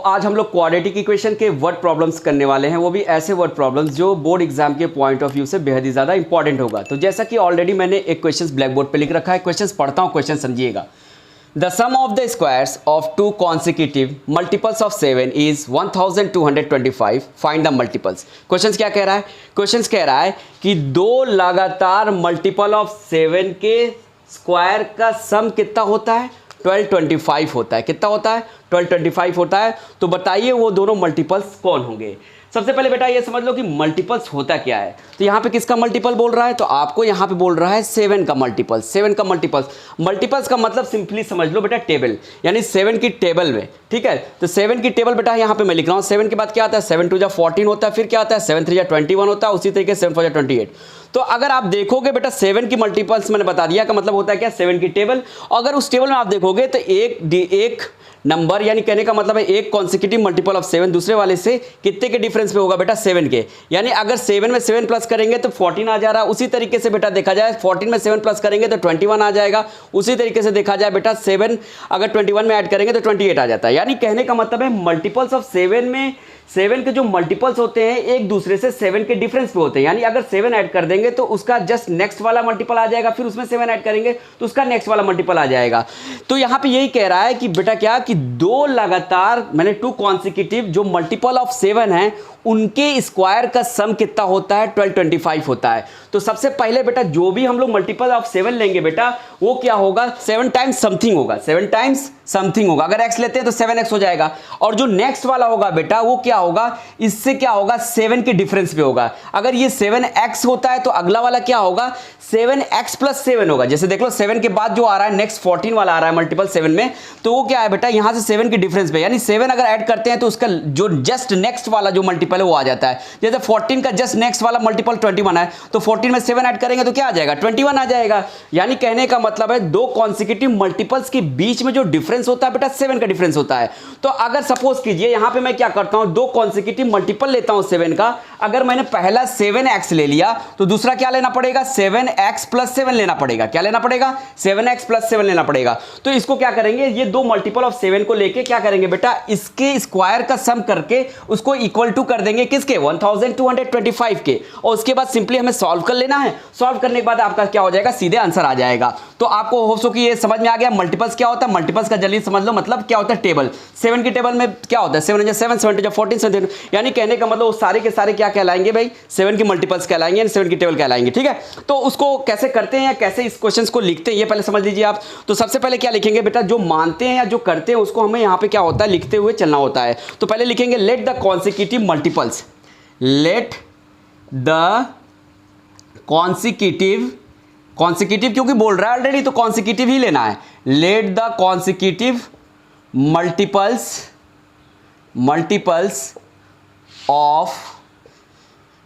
आज हम लोग क्वाड्रेटिक इक्वेशन के वर्ड प्रॉब्लम्स करने वाले हैं, वो भी ऐसे वर्ड प्रॉब्लम्स जो बोर्ड एग्जाम के पॉइंट ऑफ व्यू से बेहद ही ज़्यादा इंपॉर्टेंट होगा। तो जैसा कि ऑलरेडी मैंने एक क्वेश्चन ब्लैक बोर्ड पे लिख रखा है, क्वेश्चन पढ़ता हूँ, क्वेश्चन समझिएगा। The sum of the squares of two consecutive multiples of 7 is 1225। Find the multiples. Question क्या कह रहा है? क्वेश्चन कह रहा है कि दो लगातार मल्टीपल ऑफ 7 के स्क्वायर का सम कितना होता है? 1225 होता है। कितना होता है? 1225 होता है। तो बताइए वो दोनों मल्टीपल्स कौन होंगे। सबसे पहले बेटा ये समझ लो कि मल्टीपल्स होता क्या है। तो यहाँ पे किसका मल्टीपल बोल रहा है? तो आपको यहाँ पे बोल रहा है 7 का मल्टीपल। 7 का मल्टीपल्स, मल्टीपल्स का मतलब सिंपली समझ लो बेटा टेबल, यानी 7 की टेबल में। ठीक है, तो 7 की टेबल बेटा यहाँ पे मैं लिख रहा हूँ। 7 के बाद क्या आता है? 7 2 14 होता है, फिर क्या आता है? 7 3 21 होता है, उसी तरीके से 7 4 28। तो अगर आप देखोगे बेटा 7 की मल्टीपल्स मैंने बता दिया का मतलब होता है क्या? 7 की टेबल। अगर उस टेबल में आप देखोगे तो एक नंबर, यानी कहने का मतलब है एक कॉन्सिक्यूटिव मल्टीपल ऑफ 7 दूसरे वाले से कितने के डिफरेंस पे होगा बेटा? 7 के। यानी अगर 7 में 7 प्लस करेंगे तो 14 आ जा रहा है। उसी तरीके से बेटा देखा जाए 14 में 7 प्लस करेंगे तो 21 आ जाएगा। उसी तरीके से देखा जाए बेटा 7 अगर 21 में ऐड करेंगे तो 28 आ जाता है। यानी कहने का मतलब है मल्टीपल्स ऑफ 7 में 7 के जो मल्टीपल्स होते हैं एक दूसरे से 7 के डिफरेंस पे होते हैं। यानी अगर 7 ऐड कर देंगे तो उसका जस्ट नेक्स्ट वाला मल्टीपल आ जाएगा, फिर उसमें 7 ऐड करेंगे तो उसका नेक्स्ट वाला मल्टीपल आ जाएगा। तो यहाँ पे यही कह रहा है कि बेटा क्या कि दो लगातार मैंने टू कॉन्सिक्यूटिव जो मल्टीपल ऑफ 7 हैं उनके स्क्वायर का सम कितना होता है? 1225 होता है। तो सबसे पहले बेटा जो भी हम लोग मल्टीपल ऑफ 7 लेंगे बेटा वो क्या होगा? 7 टाइम्स समथिंग होगा। 7 टाइम्स समथिंग होगा। अगर x लेते हैं तो 7x हो जाएगा। और जो नेक्स्ट वाला होगा बेटा वो क्या होगा? इससे क्या होगा? 7 के डिफरेंस पे होगा। अगर ये 7x होता है तो अगला वाला क्या होगा? 7x प्लस 7 होगा। जैसे देख लो 7 के बाद जो आ रहा है नेक्स्ट 14 वाला आ रहा है मल्टीपल 7 में, तो वो क्या है बेटा? यहां से 7 के डिफरेंस पे, यानी 7 अगर ऐड करते हैं तो उसका जो जस्ट नेक्स्ट वाला जो मल्टीपल है वो आ जाता है। जैसे 14 का जस्ट नेक्स्ट वाला मल्टीपल 21 है, तो 14 में 7 ऐड करेंगे तो क्या आ जाएगा? 21 आ जाएगा। यानी कहने का मतलब है दो कॉन्सिक्यूटिव मल्टीपल्स के बीच में जो डिफरेंस होता है बेटा 7 का डिफरेंस होता है। तो अगर सपोज कीजिए यहां पे मैं क्या करता हूं, दो कॉन्सिक्यूटिव मल्टीपल लेता हूं 7 का। अगर मैंने पहला 7x ले लिया तो दूसरा क्या लेना पड़ेगा? 7x प्लस 7 लेना पड़ेगा। क्या लेना पड़ेगा? 7x प्लस 7 लेना पड़ेगा। तो इसको क्या करेंगे? ये दो मल्टीपल ऑफ 7 को लेके क्या करेंगे बेटा? इसके स्क्वायर का सम करके उसको इक्वल टू कर देंगे किसके? 1225 के। और उसके बाद सिंपली हमें सॉल्व कर लेना है। सॉल्व करने के बाद आपका क्या हो जाएगा? सीधे आंसर आ जाएगा। तो आपको होप सो कि ये समझ में आ गया मल्टीपल्स क्या होता है। मल्टीपल्स का जल्दी समझ लो मतलब क्या होता है? टेबल। 7 की टेबल में क्या होता है? 7 7 7 14 7, यानी कहने का मतलब वो सारे के सारे क्या कहलाएंगे भाई? 7 की मल्टीपल्स कहलाएंगे, 7 की टेबल कहलाएंगे। ठीक है, तो उसको कैसे करते हैं या कैसे इस क्वेश्चंस को लिखते हैं ये पहले समझ लीजिए आप। तो सबसे पहले क्या लिखेंगे बेटा? जो मानते हैं या जो करते हैं उसको हमें यहाँ पे क्या होता है? लिखते हुए चलना होता है। तो पहले लिखेंगे let the consecutive multiples. Late the consecutive, consecutive क्योंकि बोल रहा है ऑलरेडी तो कॉन्सिक्यूटिव ही लेना है। Late the consecutive multiples of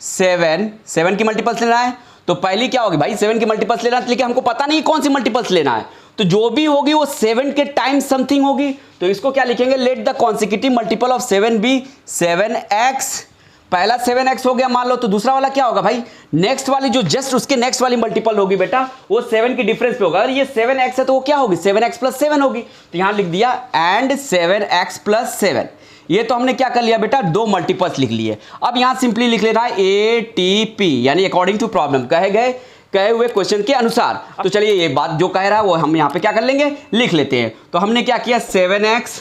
7 की मल्टीपल्स लेना है। तो पहली क्या होगी भाई? 7 की मल्टीपल्स लेना है, लेकिन हमको पता नहीं कौन सी मल्टीपल्स लेना है। तो जो भी होगी वो 7 के टाइम्स समथिंग होगी। तो इसको क्या लिखेंगे? Let the consecutive multiple of 7 be 7x। पहला 7x हो गया मान लो, तो दूसरा वाला क्या होगा भाई? नेक्स्ट वाली जो जस्ट उसके नेक्स्ट वाली मल्टीपल होगी बेटा वो 7 की डिफरेंस पे होगा। अगर ये 7x है तो वो क्या होगी? 7x प्लस 7 होगी। तो यहां लिख दिया एंड 7x प्लस 7। ये तो हमने क्या कर लिया बेटा? दो मल्टीपल्स लिख लिए। अब यहां सिंपली लिख लेना है ATP, यानी अकॉर्डिंग टू प्रॉब्लम, कहे हुए क्वेश्चन के अनुसार। तो चलिए ये बात जो कह रहा है वो हम यहां पे क्या कर लेंगे? लिख लेते हैं। तो हमने क्या किया? 7x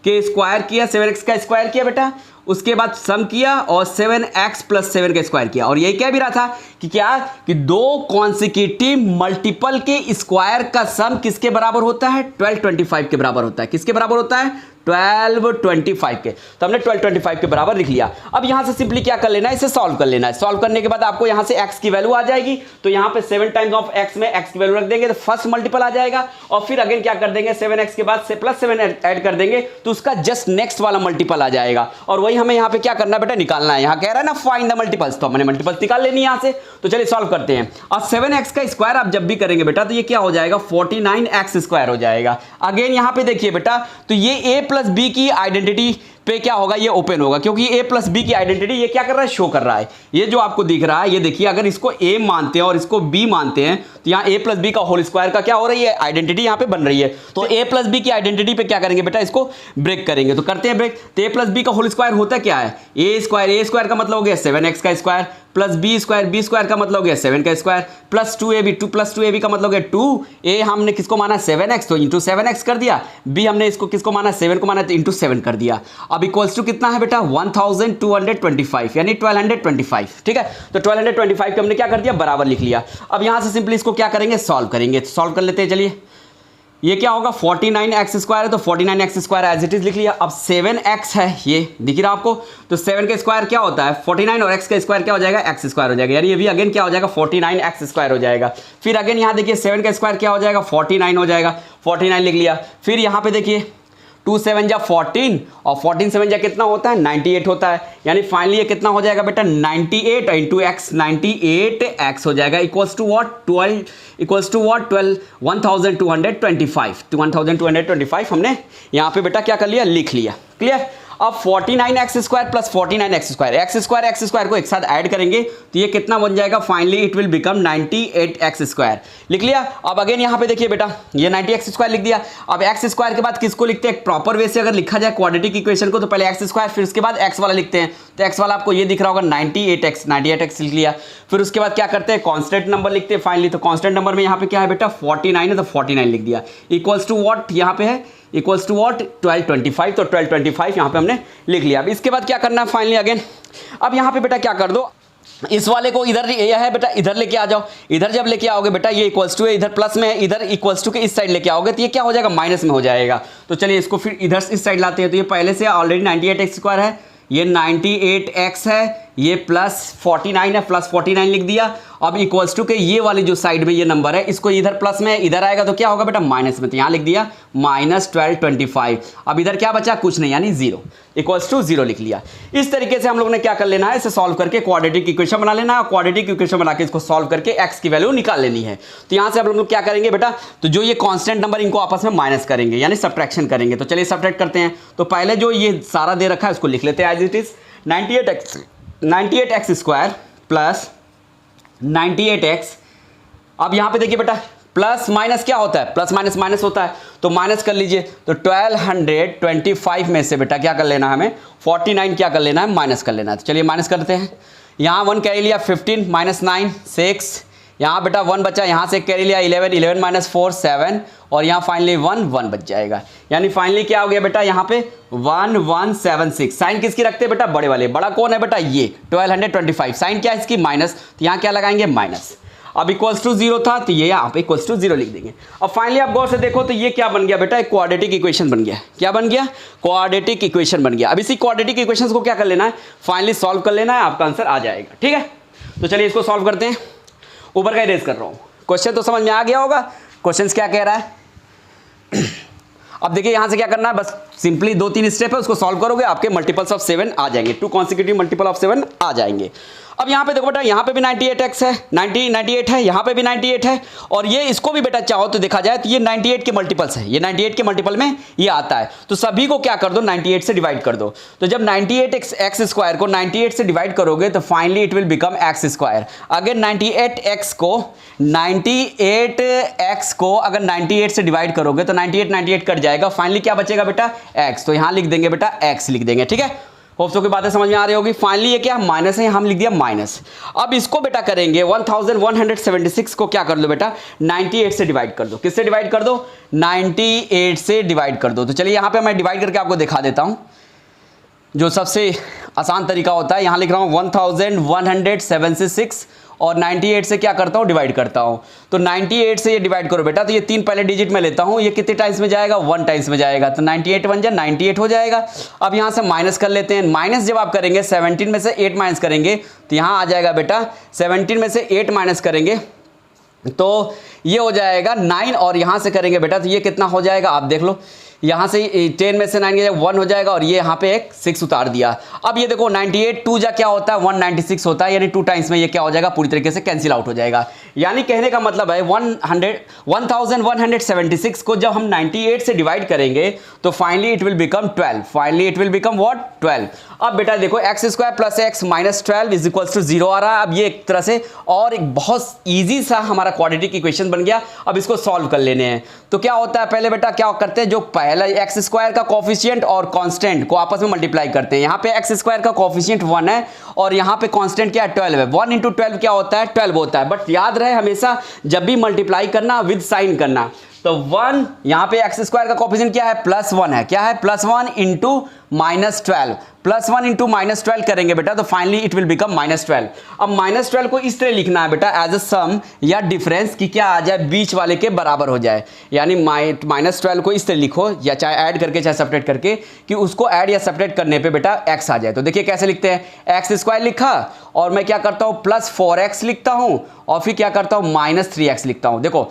के स्क्वायर किया, 7x का स्क्वायर किया बेटा, उसके बाद सम किया और 7x प्लस 7 का स्क्वायर किया। और यही कह भी रहा था कि क्या कि दो कॉन्सिक्यूटिव मल्टीपल के स्क्वायर का सम किसके बराबर होता है? 1225 के बराबर होता है। किसके बराबर होता है? 1225 के। तो हमने 1225 के बराबर लिख लिया। अब यहां से सिंपली क्या कर लेना है? इसे सॉल्व कर लेना है। सॉल्व करने के बाद आपको यहां से x की वैल्यू आ जाएगी। तो यहां पे 7 टाइम्स ऑफ x में x की वैल्यू रख देंगे तो फर्स्ट मल्टीपल आ जाएगा। और फिर अगेन क्या कर देंगे? 7x के बाद से प्लस 7 ऐड कर देंगे तो उसका जस्ट नेक्स्ट वाला मल्टीपल आ जाएगा। और वही हमें यहां पे क्या करना बेटा? निकालना है। यहां कह रहा है ना फाइंड द मल्टीपल्स, तो हमने मल्टीपल्स निकाल लेनी है यहां से। तो चलिए सॉल्व करते हैं। और 7x का स्क्वायर आप जब भी करेंगे बेटा तो ये क्या हो जाएगा? 49x स्क्वायर हो जाएगा। अगेन यहां पे देखिए बेटा, तो ये a प्लस बी की आइडेंटिटी पे क्या होगा, ये ओपन होगा, क्योंकि a प्लस बी की आइडेंटिटी ये क्या कर रहा है, शो कर रहा है। ये जो आपको दिख रहा है, ये देखिए, अगर इसको a मानते हैं और इसको b मानते हैं तो यहाँ a प्लस बी का होल स्क्वायर का क्या हो रही है, आइडेंटिटी यहाँ पे बन रही है। तो a प्लस बी की आइडेंटिटी पे क्या करेंगे बेटा, इसको ब्रेक करेंगे। तो करते हैं ब्रेक। तो a प्लस बी का होल स्क्वायर होता क्या है, a स्क्वायर का मतलब हो गया 7x का स्क्वायर, प्लस बी स्क्वायर का मतलब हो गया 7 का स्क्वायर, प्लस 2ab का मतलब हो गया 2a हमने किसको माना 7x, तो इंटू 7x कर दिया, b हमने इसको किसको माना 7 को माना, तो इंटू 7 कर दिया। अब इक्वल्स टू कितना है बेटा 1225 यानी 1225, ठीक है। तो 1225 को हमने क्या कर दिया, बराबर लिख लिया। अब यहां से सिंपली इसको क्या करेंगे, सॉल्व करेंगे। तो सॉल्व कर लेते हैं, चलिए। ये क्या होगा 49x स्क्वायर है, तो 49x square as it is लिख लिया। अब 7x है, ये दिख रहा आपको, तो 7 का स्क्वायर क्या होता है 49 और x का स्क्वायर क्या हो जाएगा, x स्क्वायर हो जाएगा, यानी ये भी अगेन क्या हो जाएगा 49x स्क्वायर हो जाएगा। फिर अगेन यहाँ देखिए 7 का स्क्वायर क्या हो जाएगा 49 हो जाएगा, 49 लिख लिया। फिर यहाँ पे देखिए 2 7 जा 14 और 14 7 जा कितना होता है 98 होता है, यानी फाइनली ये कितना हो जाएगा बेटा 98 इंटू एक्स, 98x हो जाएगा इक्वल्स टू व्हाट 1225 हमने यहाँ पे बेटा क्या कर लिया, लिख लिया। क्लियर। अब 49x square plus 49x square, x square को एक साथ ऐड करेंगे तो ये कितना बन जाएगा, finally it will become 98x square. लिख लिया। अब अगेन यहाँ पे देखिए बेटा ये 90x स्क्वायर लिख दिया। अब x स्क्वायर के बाद किसको लिखते हैं, प्रॉपर वे से अगर लिखा जाए क्वाड्रेटिक इक्वेशन को, तो पहले x स्क्वायर फिर उसके बाद x वाला लिखते हैं। तो x वाला आपको ये दिख रहा होगा 98x लिख लिया। फिर उसके बाद क्या करते हैं, कांस्टेंट नंबर लिखते हैं फाइनली। तो कांस्टेंट नंबर में यहाँ पे क्या है बेटा 49 है, तो 49 लिख दिया इक्वल्स टू व्हाट, यहाँ पे है इक्वल्स टू व्हाट 1225, तो 1225 यहाँ पे हमने लिख लिया। अब इसके बाद क्या करना है फाइनली अगेन, अब यहाँ पे बेटा क्या कर दो, इस वाले को इधर यह है बेटा इधर लेके आ जाओ। इधर जब लेके आओगे बेटा ये इक्वल्स टू है, इधर प्लस में है, इधर इक्वल्स टू के इस साइड लेके आओगे तो ये क्या हो जाएगा माइनस में हो जाएगा। तो चलिए इसको फिर इधर इस साइड लाते हैं। तो ये पहले से ऑलरेडी 98x स्क्वायर है, ये 98x है, ये प्लस 49 है, प्लस 49 लिख दिया। अब इक्वल्स टू के ये वाली जो साइड में ये नंबर है इसको इधर प्लस में, इधर आएगा तो क्या होगा बेटा माइनस में, तो यहाँ लिख दिया माइनस 1225। अब इधर क्या बचा, कुछ नहीं, यानी 0 इक्वल्स टू 0 लिख लिया। इस तरीके से हम लोग ने क्या कर लेना है, इसे सॉल्व करके क्वाड्रेटिक इक्वेशन बना लेना है, और क्वाड्रेटिक इक्वेशन बना के इसको सॉल्व करके x की वैल्यू निकाल लेनी है। तो यहाँ से हम लोग क्या करेंगे बेटा, तो जो ये कांस्टेंट नंबर इनको आपस में माइनस करेंगे यानी सब्ट्रैक्शन करेंगे। तो चलिए सब्ट्रैक्ट करते हैं। तो पहले जो ये सारा दे रखा है उसको लिख लेते हैं as it is, 98x square plus 98x। अब यहाँ पे देखिए बेटा प्लस माइनस क्या होता है, प्लस माइनस माइनस होता है, तो माइनस कर लीजिए। तो 1225 में से बेटा क्या कर लेना है हमें, 49 क्या कर लेना है, माइनस कर लेना है। तो चलिए माइनस करते हैं। यहाँ 1 कैरी लिया 15 माइनस 9 6, यहाँ बेटा 1 बचा, यहाँ से कैरी लिया 11 माइनस 4 7, और यहाँ फाइनली 1 बच जाएगा। यानी फाइनली क्या हो गया बेटा यहाँ पे 1176। साइन किसकी रखते हैं बेटा, बड़े वाले। बड़ा कौन है बेटा, ये 1225। साइन क्या है इसकी, माइनस, तो यहाँ क्या लगाएंगे माइनस। अब इक्वल्स टू 0 था तो ये यहाँ पे इक्वल्स टू 0 लिख देंगे। अब फाइनली आप गौर से देखो तो ये क्या बन गया बेटा, एक क्वाड्रेटिक इक्वेशन बन गया। क्या बन गया, क्वाड्रेटिक इक्वेशन बन गया। अब इसी क्वाड्रेटिक इक्वेशन को क्या कर लेना है, फाइनली सॉल्व कर लेना है, आपका आंसर आ जाएगा। ठीक है, तो चलिए इसको सॉल्व करते हैं। ऊपर का इरेज कर रहा हूँ। क्वेश्चन तो समझ में आ गया होगा, क्वेश्चन क्या कह रहा है। अब देखिए यहाँ से क्या करना है, बस सिंपली 2-3 स्टेप है, उसको सॉल्व करोगे आपके मल्टीपल्स ऑफ 7 आ जाएंगे, 2 कॉन्सिक्यूटिव मल्टीपल ऑफ 7 आ जाएंगे। अब यहाँ पे देखो बेटा, यहाँ पे भी 98x है, 98 है, यहाँ पे भी 98 है, और ये इसको भी बेटा चाहो तो देखा जाए तो ये 98 के मल्टीपल्स है, ये 98 के मल्टीपल में ये आता है। तो सभी को क्या कर दो 98 से डिवाइड कर दो। तो जब 98x स्क्वायर को 98 से डिवाइड करोगे तो finally it will become x square. अगर 98x को अगर 98 से डिवाइड करोगे तो 98 कट जाएगा, फाइनली क्या बचेगा बेटा x। तो यहाँ लिख देंगे बेटा x लिख देंगे। ठीक है, होप्स की बातें समझ में आ रही होगी। फाइनली ये क्या माइनस है, हम लिख दिया माइनस। अब इसको बेटा करेंगे 1176 को क्या कर लो बेटा 98 से डिवाइड कर दो। किससे डिवाइड कर दो, 98 से डिवाइड कर दो। तो चलिए यहाँ पे मैं डिवाइड करके आपको दिखा देता हूँ, जो सबसे आसान तरीका होता है। यहाँ लिख रहा हूँ 1176 और 98 से क्या करता हूँ डिवाइड करता हूँ। तो 98 से ये डिवाइड करो बेटा, तो ये 3 पहले डिजिट में लेता हूँ, ये कितने टाइम्स में जाएगा 1 टाइम्स में जाएगा। तो 98 1 जा 98 हो जाएगा। अब यहाँ से माइनस कर लेते हैं। माइनस जब आप करेंगे 17 में से 8 माइनस करेंगे तो यहाँ आ जाएगा बेटा 17 में से 8 माइनस करेंगे तो ये हो जाएगा 9, और यहाँ से करेंगे बेटा तो ये कितना हो जाएगा आप देख लो, यहाँ से 10 में से 9 गया 1 हो जाएगा और ये यहाँ पे एक 6 उतार दिया। अब ये देखो 98 2 जा क्या होता है 196 होता है, यानी 2 टाइम्स में ये क्या हो जाएगा पूरी तरीके से कैंसिल आउट हो जाएगा। यानी कहने का मतलब है 1176 को जब हम 98 से डिवाइड करेंगे तो finally it will become 12, finally it will become what 12। अब बेटा देखो x square plus x minus 12 is equals to 0 आ रहा है। अब ये एक तरह से और एक बहुत ईजी सा हमारा क्वाड्रेटिक इक्वेशन बन गया। अब इसको सॉल्व कर लेने हैं तो क्या होता है, पहले बेटा क्या करते हैं, जो पहला x स्क्वायर का कोफिशिएंट और कांस्टेंट को आपस में मल्टीप्लाई करते हैं। यहाँ पे x स्क्वायर का कोफिशिएंट 1 है और यहाँ पे कांस्टेंट क्या है 12 है। 1 इंटू 12 क्या होता है 12 होता है। बट याद रहे हमेशा जब भी मल्टीप्लाई करना विद साइन करना, तो 1 यहाँ पे एक्स स्क्वायर का कोफिशिएंट क्या है +1 है, क्या है +1 इंटू -12, +1 इंटू -12 करेंगे बेटा तो फाइनली इट विल बिकम -12। अब -12 को इस तरह लिखना है बेटा एज अ सम या डिफरेंस कि क्या आ जाए बीच वाले के बराबर हो जाए, यानी -12 को इस तरह लिखो या चाहे ऐड करके चाहे सब्ट्रैक्ट करके कि उसको ऐड या सब्ट्रैक्ट करने पे बेटा x आ जाए। तो देखिए कैसे लिखते हैं, एक्स स्क्वायर लिखा और मैं क्या करता हूँ +4x लिखता हूँ और फिर क्या करता हूँ -3x लिखता हूँ। देखो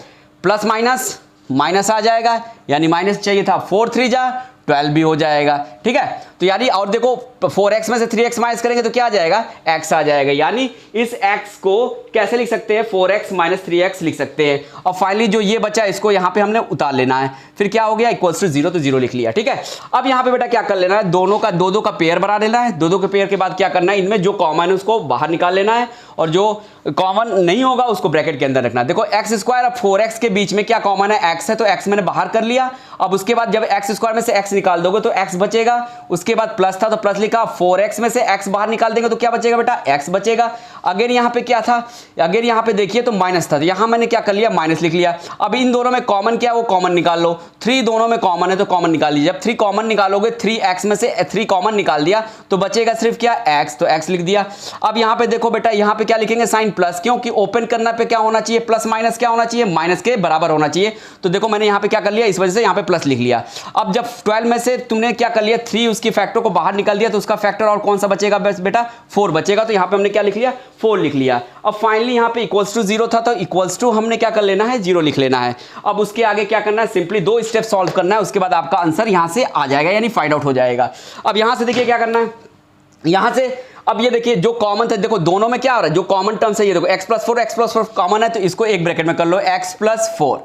प्लस माइनस माइनस आ जाएगा, यानी माइनस चाहिए था 4 3 जा 12 भी हो जाएगा, ठीक है। तो यानी और देखो 4x में से 3x माइनस करेंगे तो क्या आ जाएगा x आ जाएगा, यानी इस x को कैसे लिख सकते हैं 4x - 3x लिख सकते हैं। और फाइनली जो ये बचा इसको यहाँ पे हमने उतार लेना है, फिर क्या हो गया इक्वल्स टू 0 तो 0 लिख लिया, ठीक है। अब यहाँ पे बेटा क्या कर लेना है, दोनों का दो का पेयर बना लेना है। दो के पेयर के बाद क्या करना है, इनमें जो कॉमन है उसको बाहर निकाल लेना है और जो कॉमन नहीं होगा उसको ब्रैकेट के अंदर रखना है। देखो x स्क्वायर और 4x के बीच में क्या कॉमन है x है, तो x मैंने बाहर कर लिया। अब उसके बाद जब x स्क्वायर में से x निकाल दोगे तो x बचेगा, उसके बाद प्लस था तो प्लस लिखा, 4x में से x बाहर निकाल देंगे तो क्या बचेगा बेटा x बचेगा। अगेन यहाँ पे क्या था, अगेन यहाँ पे देखिए तो माइनस था, तो यहाँ मैंने क्या कर लिया माइनस लिख लिया। अब इन दोनों में कॉमन क्या है वो कॉमन निकाल लो, 3 दोनों में कॉमन है तो कॉमन निकाल लीजिए। जब 3 कॉमन निकालोगे 3x में से 3 कॉमन निकाल दिया तो बचेगा सिर्फ क्या x, तो x लिख दिया। अब यहाँ पे देखो बेटा यहाँ पे क्या लिखेंगे साइन प्लस, क्योंकि ओपन करना पे क्या होना चाहिए प्लस माइनस क्या होना चाहिए माइनस के बराबर होना चाहिए। तो देखो मैंने यहाँ पे क्या कर लिया, इस वजह से यहाँ पे प्लस लिख लिया। अब जब 12 में से तुमने क्या कर लिया 3 उसकी फैक्टर को बाहर निकाल दिया तो उसका फैक्टर और कौन सा बचेगा बेटा 4 बचेगा, तो यहाँ पे हमने क्या लिख लिया 4 लिख लिया। अब फाइनली यहाँ पे इक्वल्स टू 0 था तो इक्वल्स टू हमने क्या कर लेना है 0 लिख लेना है। अब उसके आगे क्या करना है, सिंपली 2 स्टेप सॉल्व करना है, उसके बाद आपका आंसर यहाँ से आ जाएगा यानी फाइंड आउट हो जाएगा। अब यहाँ से देखिए क्या करना है, यहाँ से अब ये देखिए जो कॉमन था, देखो दोनों में क्या हो रहा है जो कॉमन टर्म्स है ये देखो x + 4 कॉमन है तो इसको एक ब्रैकेट में कर लो x + 4।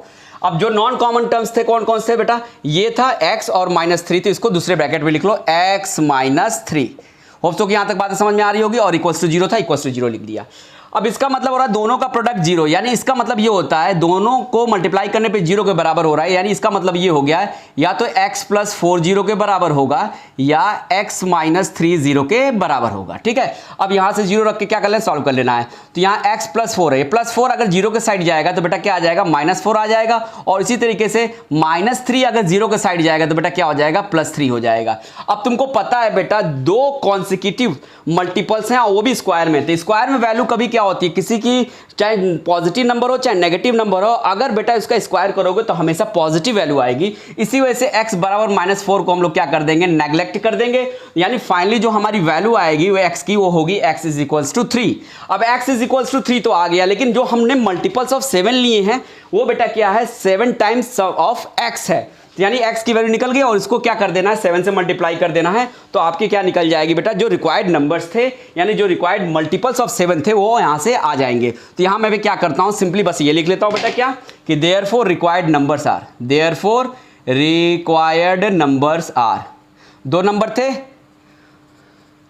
अब जो नॉन कॉमन टर्म्स थे कौन कौन से बेटा, ये था x और -3 तो इसको दूसरे ब्रैकेट में लिख लो x - 3। होप सो कि यहां तक बातें समझ में आ रही होगी। और इक्वल्स टू 0 था, इक्वल्स टू 0 लिख दिया। अब इसका मतलब हो रहा है दोनों का प्रोडक्ट 0, यानी इसका मतलब ये होता है दोनों को मल्टीप्लाई करने पे 0 के बराबर हो रहा है, यानी इसका मतलब ये हो गया है या तो x + 4 0 के बराबर होगा या x - 3 0 के बराबर होगा, ठीक है। अब यहां से 0 रख के क्या कर लेना सॉल्व कर लेना है। तो यहाँ x + 4 है, +4 अगर 0 के साइड जाएगा तो बेटा क्या आ जाएगा -4 आ जाएगा, और इसी तरीके से -3 अगर 0 के साइड जाएगा तो बेटा क्या हो जाएगा +3 हो जाएगा। अब तुमको पता है बेटा 2 कॉन्सिक्यूटिव मल्टीपल्स हैं और वो भी स्क्वायर में, तो स्क्वायर में वैल्यू कभी क्या होती है, किसी की चाहे पॉजिटिव नंबर हो चाहे नेगेटिव नंबर हो, अगर बेटा इसका स्क्वायर करोगे तो हमेशा पॉजिटिव वैल्यू आएगी। इसी वजह से x बराबर -4 को हम लोग क्या कर देंगे नेग्लेक्ट कर देंगे, यानी फाइनली जो हमारी वैल्यू आएगी वो x की वो होगी x = 3। अब x = 3 तो आ गया, लेकिन जो हमने मल्टीपल्स ऑफ 7 लिए हैं वो बेटा क्या है 7 टाइम्स ऑफ x है, यानी x की वैल्यू निकल गई और इसको क्या कर देना है 7 से मल्टीप्लाई कर देना है, तो आपकी क्या निकल जाएगी बेटा जो रिक्वायर्ड नंबर्स थे यानी जो रिक्वायर्ड मल्टीपल्स ऑफ 7 थे वो यहां से आ जाएंगे। तो यहां मैं भी क्या करता हूं सिंपली बस ये लिख लेता हूं बेटा क्या कि therefore required numbers are, therefore required numbers are, 2 number थे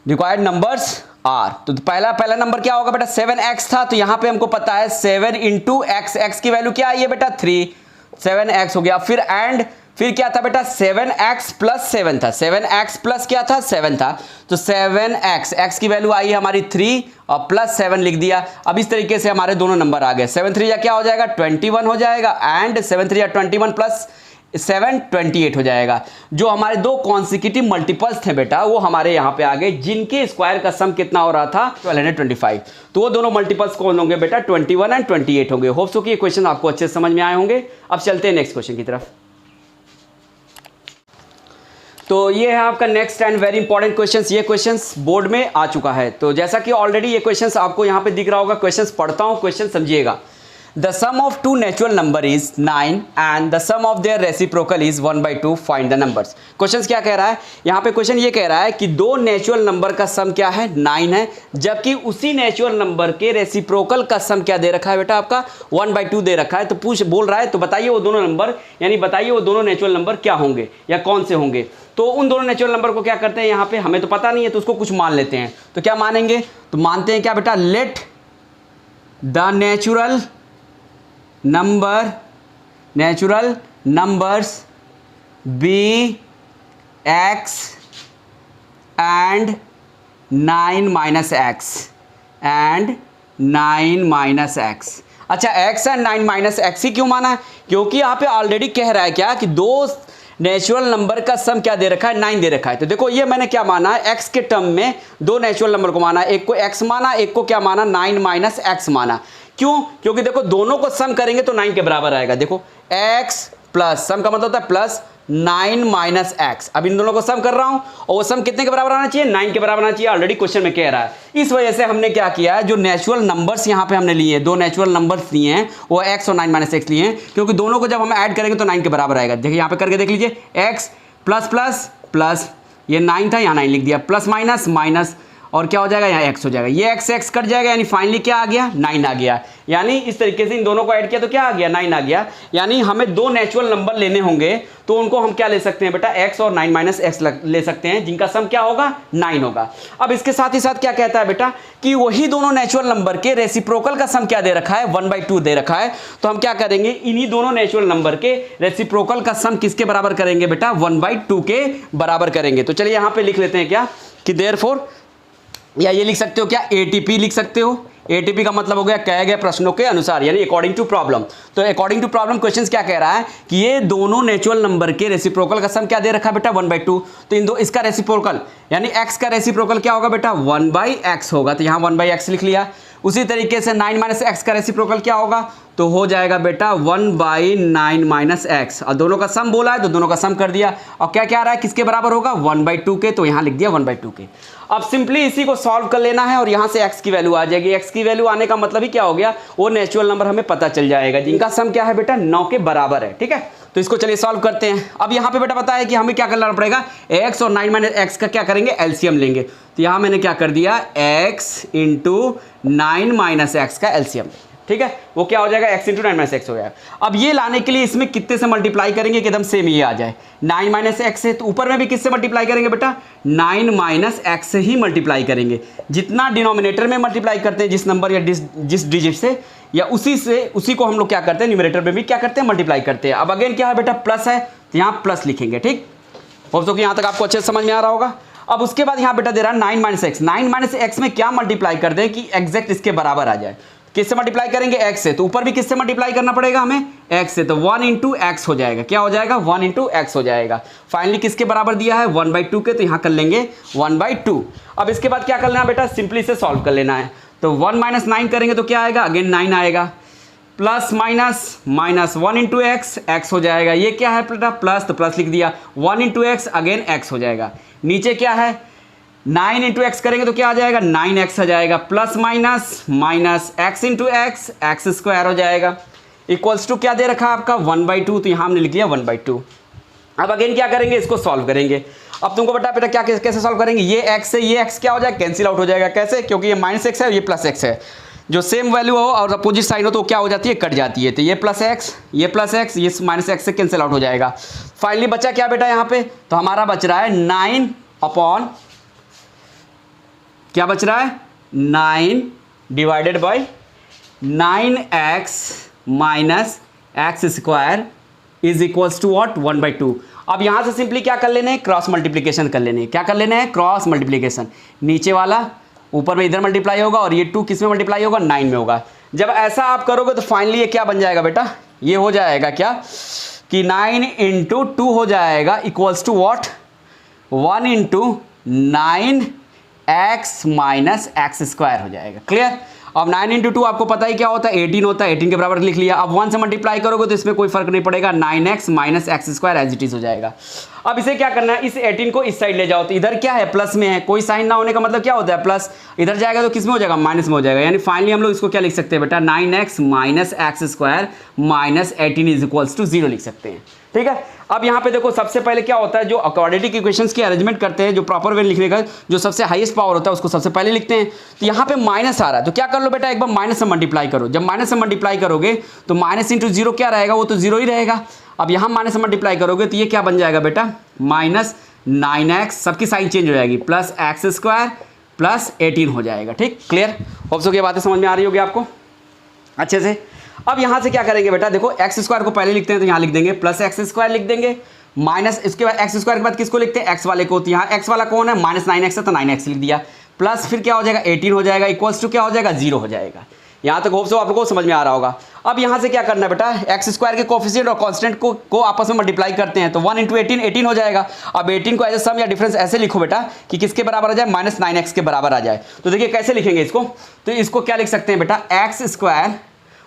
रिक्वायर्ड नंबर्स आर। तो पहला नंबर क्या होगा बेटा 7x था, तो यहां पे हमको पता है 7 × x, x की वैल्यू क्या आई है बेटा 3, 7x हो गया। फिर क्या था बेटा 7x + 7 था, 7x प्लस क्या था 7 था, तो 7x x की वैल्यू आई है हमारी 3 और +7 लिख दिया। अब इस तरीके से हमारे दोनों नंबर आ गए, 7 3 क्या हो जाएगा 21 हो जाएगा एंड 7 3 21 + 7 28 हो जाएगा। जो हमारे 2 कॉन्सिक्यूटिव मल्टीपल्स थे बेटा वो हमारे यहाँ पे आ गए, जिनके स्क्वायर का सम कितना हो रहा था 1225। तो वो दोनों मल्टीपल्स कौन होंगे बेटा 21 और 28 होंगे। होप सो कि ये क्वेश्चन आपको अच्छे से समझ में आए होंगे। अब चलते हैं नेक्स्ट क्वेश्चन की तरफ। तो ये है आपका next and very important questions. ये क्वेश्चंस बोर्ड में आ चुका है, तो जैसा कि ऑलरेडी ये क्वेश्चंस आपको यहाँ पे दिख रहा होगा, क्वेश्चंस पढ़ता हूँ क्वेश्चन समझिएगा। The sum of two natural number is 9 and the sum of their reciprocal is 1/2, find the numbers. Question क्या कह रहा है यहाँ पे? क्वेश्चन ये कह रहा है कि दो नेचुरल नंबर का सम क्या है? 9 है, जबकि उसी नेचुरल नंबर के रेसिप्रोकल का सम क्या दे रखा है बेटा? आपका 1/2 दे रखा है। तो बोल रहा है तो बताइए वो दोनों नंबर, यानी बताइए वो दोनों नेचुरल नंबर क्या होंगे या कौन से होंगे। तो उन दोनों नेचुरल नंबर को क्या करते हैं यहाँ पे, हमें तो पता नहीं है तो उसको कुछ मान लेते हैं। तो क्या मानेंगे? तो मानते हैं क्या बेटा? Let the natural numbers be x and 9 - x and 9 - x। अच्छा, x and 9 - x ही क्यों माना है? क्योंकि यहाँ पे ऑलरेडी कह रहा है क्या कि दो नेचुरल नंबर का सम क्या दे रखा है? 9 दे रखा है। तो देखो ये मैंने क्या माना है, x के टर्म में दो नेचुरल नंबर को माना, एक को x माना, एक को क्या माना? 9 - x माना। क्यों? क्योंकि देखो दोनों को सम करेंगे तो 9 के बराबर आएगा। देखो x प्लस, सम का मतलब होता है प्लस 9 - x। अब इन दोनों को सम कर रहा हूं और वो सम कितने के बराबर आना चाहिए? 9 के बराबर आना चाहिए। ऑलरेडी क्वेश्चन में कह रहा है। इस वजह से हमने क्या किया है, जो नेचुरल नंबर्स यहां पे हमने लिए हैं, दो नेचुरल नंबर्स लिए हैं, वो x और 9 - x लिए हैं, क्योंकि दोनों को जब हम ऐड करेंगे तो 9 के बराबर आएगा। देखिए यहां पे करके देख लीजिए, x प्लस प्लस प्लस, ये 9 था, यहाँ 9 लिख दिया, प्लस माइनस माइनस, और क्या हो जाएगा? यहाँ x हो जाएगा, ये x कट जाएगा, यानी फाइनली क्या आ गया? 9 आ गया। यानी इस तरीके से इन दोनों को ऐड किया तो क्या आ गया? 9 आ गया। यानी हमें दो नेचुरल नंबर लेने होंगे तो उनको हम क्या ले सकते हैं बेटा? x और 9 - x ले सकते हैं, जिनका सम क्या होगा? 9 होगा। अब इसके साथ ही साथ क्या कहता है बेटा कि वही दोनों नेचुरल नंबर के रेसिप्रोकल का सम क्या दे रखा है? 1/2 दे रखा है। तो हम क्या करेंगे, इन्हीं दोनों नेचुरल नंबर के रेसिप्रोकल का सम किसके बराबर करेंगे बेटा? 1/2 के बराबर करेंगे। तो चलिए यहाँ पे लिख लेते हैं क्या कि देयरफॉर, या ये लिख सकते हो क्या? ATP लिख सकते हो। ATP का मतलब हो गया कहे गए प्रश्नों के अनुसार, यानी अकॉर्डिंग टू प्रॉब्लम। तो अकॉर्डिंग टू प्रॉब्लम क्वेश्चन क्या कह रहा है कि ये दोनों नेचुरल नंबर के रेसिप्रोकल का सम क्या दे रखा है बेटा? 1/2। तो इन दो, इसका रेसिप्रोकल यानी x का रेसिप्रोकल क्या होगा बेटा? 1/x होगा। तो यहाँ 1/x लिख लिया। उसी तरीके से 9 - x का रेसिप्रोकल क्या होगा? तो हो जाएगा बेटा 1/9 - x। और दोनों का सम बोला है तो दोनों का सम कर दिया। और क्या क्या आ रहा है, किसके बराबर होगा? 1/2 के। तो यहाँ लिख दिया 1/2 के। अब सिंपली इसी को सॉल्व कर लेना है और यहाँ से x की वैल्यू आ जाएगी। x की वैल्यू आने का मतलब ही क्या हो गया? वो नेचुरल नंबर हमें पता चल जाएगा जिनका सम क्या है बेटा? 9 के बराबर है। ठीक है, तो इसको चलिए सॉल्व करते हैं। अब यहाँ पे बेटा पता है कि हमें क्या करना पड़ेगा? x और 9 - x का क्या करेंगे? एलसीएम लेंगे। तो यहाँ मैंने क्या कर दिया? x × 9 - x का एलसीएम। ठीक है, वो क्या हो जाएगा? x × 9 - x हो गया। अब ये लाने के लिए इसमें कितने से मल्टीप्लाई करेंगे कि एकदम सेम ये आ जाए? 9 - x है, तो ऊपर में भी किससे मल्टीप्लाई करेंगे बेटा? 9 - x से ही मल्टीप्लाई करेंगे। जितना डिनोमिनेटर में मल्टीप्लाई करते हैं जिस नंबर या जिस डिजिट से, या उसी को हम लोग क्या करते हैं न्यूमरेटर में भी क्या करते हैं? मल्टीप्लाई करते हैं। अब अगेन क्या है बेटा? प्लस है, तो यहाँ प्लस लिखेंगे। ठीक, होप सो कि यहाँ तक आपको अच्छे से समझ में आ रहा होगा। अब उसके बाद यहाँ बेटा दे रहा है 9 - x। 9 - x में क्या मल्टीप्लाई कर दें कि एग्जैक्ट इसके बराबर आ जाए? किससे मल्टीप्लाई करेंगे? x से। तो ऊपर भी किससे मल्टीप्लाई करना पड़ेगा हमें? x से। तो 1 × x हो जाएगा। क्या हो जाएगा? 1 × x हो जाएगा। फाइनली किसके बराबर दिया है? 1/2 के। तो यहाँ कर लेंगे 1/2। अब इसके बाद क्या कर लेना बेटा? सिंपली से सॉल्व कर लेना है। तो 1 - 9 करेंगे तो क्या आएगा? अगेन 9 आएगा। Plus minus minus 1 × x, x हो जाएगा। ये क्या है बेटा? प्लस, तो प्लस लिख दिया। 1 × x, अगेन x हो जाएगा। नीचे क्या है? 9 × x करेंगे तो क्या आ जाएगा? 9x आ जाएगा। Plus minus minus x × x, x² हो जाएगा। इक्वल्स टू क्या दे रखा है आपका? 1/2। तो यहाँ हमने लिख लिया 1/2। अब अगेन क्या करेंगे? इसको सॉल्व करेंगे। अब तुमको बेटा क्या कैसे सॉल्व करेंगे? ये x से ये x क्या हो जाएगा? कैंसिल आउट हो जाएगा। कैसे? क्योंकि ये -x है, ये +x है। जो सेम वैल्यू हो और अपोजिट साइन हो तो क्या हो जाती है? कट जाती है। तो ये +x, ये +x, ये -x से कैंसिल आउट हो जाएगा। फाइनली बचा क्या बेटा यहाँ पे? तो हमारा बच रहा है 9 अपॉन, क्या बच रहा है? 9 divided by 9x - x² is equals to what? 1/2। अब यहाँ से सिंपली क्या कर लेने हैं? क्रॉस मल्टीप्लिकेशन कर लेने हैं। क्या कर लेना है? Cross multiplication. नीचे वाला ऊपर में इधर मल्टीप्लाई होगा और ये 2 किस में मल्टीप्लाई होगा? 9 में होगा। जब ऐसा आप करोगे तो फाइनली ये क्या बन जाएगा बेटा? ये हो जाएगा क्या कि 9 × 2 हो जाएगा equals to what? 1 × 9x - x² हो जाएगा। क्लियर? अब 9 इंटू 2 आपको पता ही क्या होता है, 18 होता है, 18 के बराबर लिख लिया। अब 1 से मल्टीप्लाई करोगे तो इसमें कोई फर्क नहीं पड़ेगा, 9x minus X square as it is हो जाएगा। अब इसे क्या करना है, इस 18 को इस साइड ले जाओ, तो इधर क्या है प्लस में है, कोई साइन ना होने का मतलब क्या होता है प्लस, इधर जाएगा तो किस में हो जाएगा माइनस में हो जाएगा। यानी फाइनली हम लोग इसको क्या लिख सकते हैं बेटा, 9x minus X square minus 18 is equals to 0 लिख सकते हैं। ठीक है, अब यहाँ पे देखो सबसे पहले क्या होता है, जो क्वाड्रेटिक इक्वेशंस की अरेंजमेंट करते हैं, जो प्रॉपर वे लिखने का जो सबसे हाईएस्ट पावर होता है उसको सबसे पहले लिखते हैं। तो यहाँ पे माइनस आ रहा है तो क्या कर लो बेटा, एक बार माइनस से मल्टीप्लाई करो। जब माइनस से मल्टीप्लाई करोगे तो माइनस इंटू 0 क्या रहेगा, वो तो 0 ही रहेगा। अब यहाँ माइनस से मल्टीप्लाई करोगे तो ये क्या बन जाएगा बेटा, माइनस 9x, सबकी साइन चेंज हो जाएगी, प्लस एक्स स्क्वायर प्लस 18 हो जाएगा। ठीक, क्लियर, होप सो ये बातें समझ में आ रही होगी आपको अच्छे से। अब यहाँ से क्या करेंगे बेटा, देखो एक्स स्क्वायर को पहले लिखते हैं तो यहाँ लिख देंगे प्लस एक्स स्क्वायर लिख देंगे, माइनस इसके बाद एक्स स्क्वायर के बाद किसको लिखते हैं, एक्स वाले को। तो यहाँ एक्स वाला कौन है, माइनस 9x है तो 9x लिख दिया, प्लस फिर क्या हो जाएगा 18 हो जाएगा, इक्वल्स टू क्या हो जाएगा 0 हो जाएगा। यहाँ तक होप सो आप लोगों को समझ में आ रहा होगा। अब यहाँ से क्या करना है बेटा, एक्स स्क्वायर के कोफिशिएंट और कांस्टेंट को आपस में मल्टीप्लाई करते हैं तो 1 इंटू 18 18 हो जाएगा। अब 18 को एज ए सम या डिफरेंस ऐसे लिखो बेटा कि किसके बराबर आ जाए, माइनस 9x के बराबर आ जाए। तो देखिए कैसे लिखेंगे इसको, तो इसको क्या लिख सकते हैं बेटा, एक्स स्क्वायर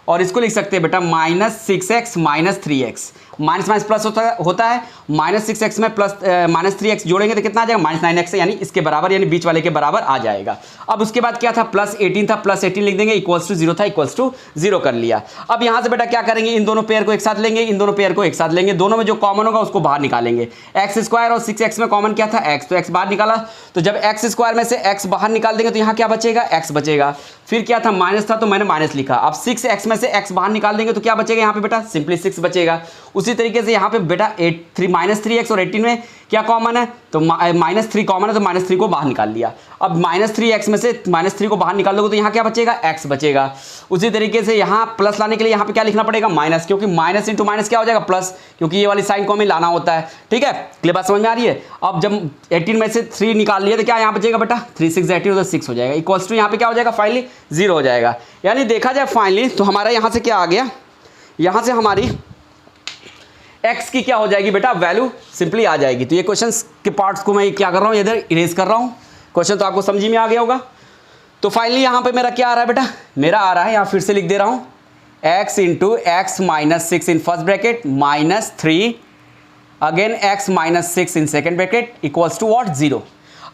और इसको लिख सकते हैं बेटा minus 6x minus 3x, minus minus plus होता है, माइनस 6x में प्लस माइनस 3x जोड़ेंगे तो कितना आ जाएगा, माइनस 9x, यानी इसके बराबर, यानी बीच वाले के बराबर आ जाएगा। अब उसके बाद क्या था, प्लस 18 था, प्लस 18 लिख देंगे, इक्वल्स टू 0 था, इक्वल्स टू 0 कर लिया। अब यहाँ से बेटा क्या करेंगे, इन दोनों पेयर को एक साथ लेंगे, इन दोनों पेयर को एक साथ लेंगे, दोनों में जो कॉमन होगा उसको बाहर निकालेंगे। एक्स स्क्वायर और 6x में कॉमन क्या था, x, तो x बाहर निकाला। तो जब एक्स स्क्वायर में से x बाहर निकाल देंगे तो यहाँ क्या बचेगा, x बचेगा। फिर क्या था, माइनस था तो मैंने माइनस लिखा। अब 6x में से x बाहर निकाल देंगे तो क्या बचेगा यहाँ पे बेटा, सिंपली 6 बचेगा। उसी तरीके से यहाँ पे बेटा माइनस 3x और 18 में क्या कॉमन है, तो माइनस 3 कॉमन है तो माइनस 3 को बाहर निकाल लिया। अब माइनस 3x में से माइनस 3 को बाहर निकाल दोगे तो यहाँ क्या बचेगा, x बचेगा। उसी तरीके से यहाँ प्लस लाने के लिए यहाँ पे क्या लिखना पड़ेगा, माइनस, क्योंकि माइनस इंटू माइनस क्या हो जाएगा प्लस, क्योंकि ये वाली साइन को हमें लाना होता है। ठीक है, क्लियर बात समझ में आ रही है। अब जब 18 में से 3 निकाल लिए तो क्या यहाँ बचेगा बेटा, 3 6 18 तो 6 हो जाएगा, इक्वल्स टू यहाँ पे क्या हो जाएगा, फाइनली 0 हो जाएगा। यानी देखा जाए फाइनली तो हमारा यहाँ से क्या आ गया, यहाँ से हमारी x की क्या हो जाएगी बेटा, वैल्यू सिंपली आ जाएगी। तो ये क्वेश्चंस के पार्ट्स को मैं क्या कर रहा हूँ, इधर इरेज कर रहा हूँ। क्वेश्चन तो आपको समझ में आ गया होगा। तो फाइनली यहाँ पे मेरा क्या आ रहा है बेटा, मेरा आ रहा है, यहाँ फिर से लिख दे रहा हूँ, x into X minus 6 in first bracket minus 3 again x minus 6 in second bracket equals to what, 0।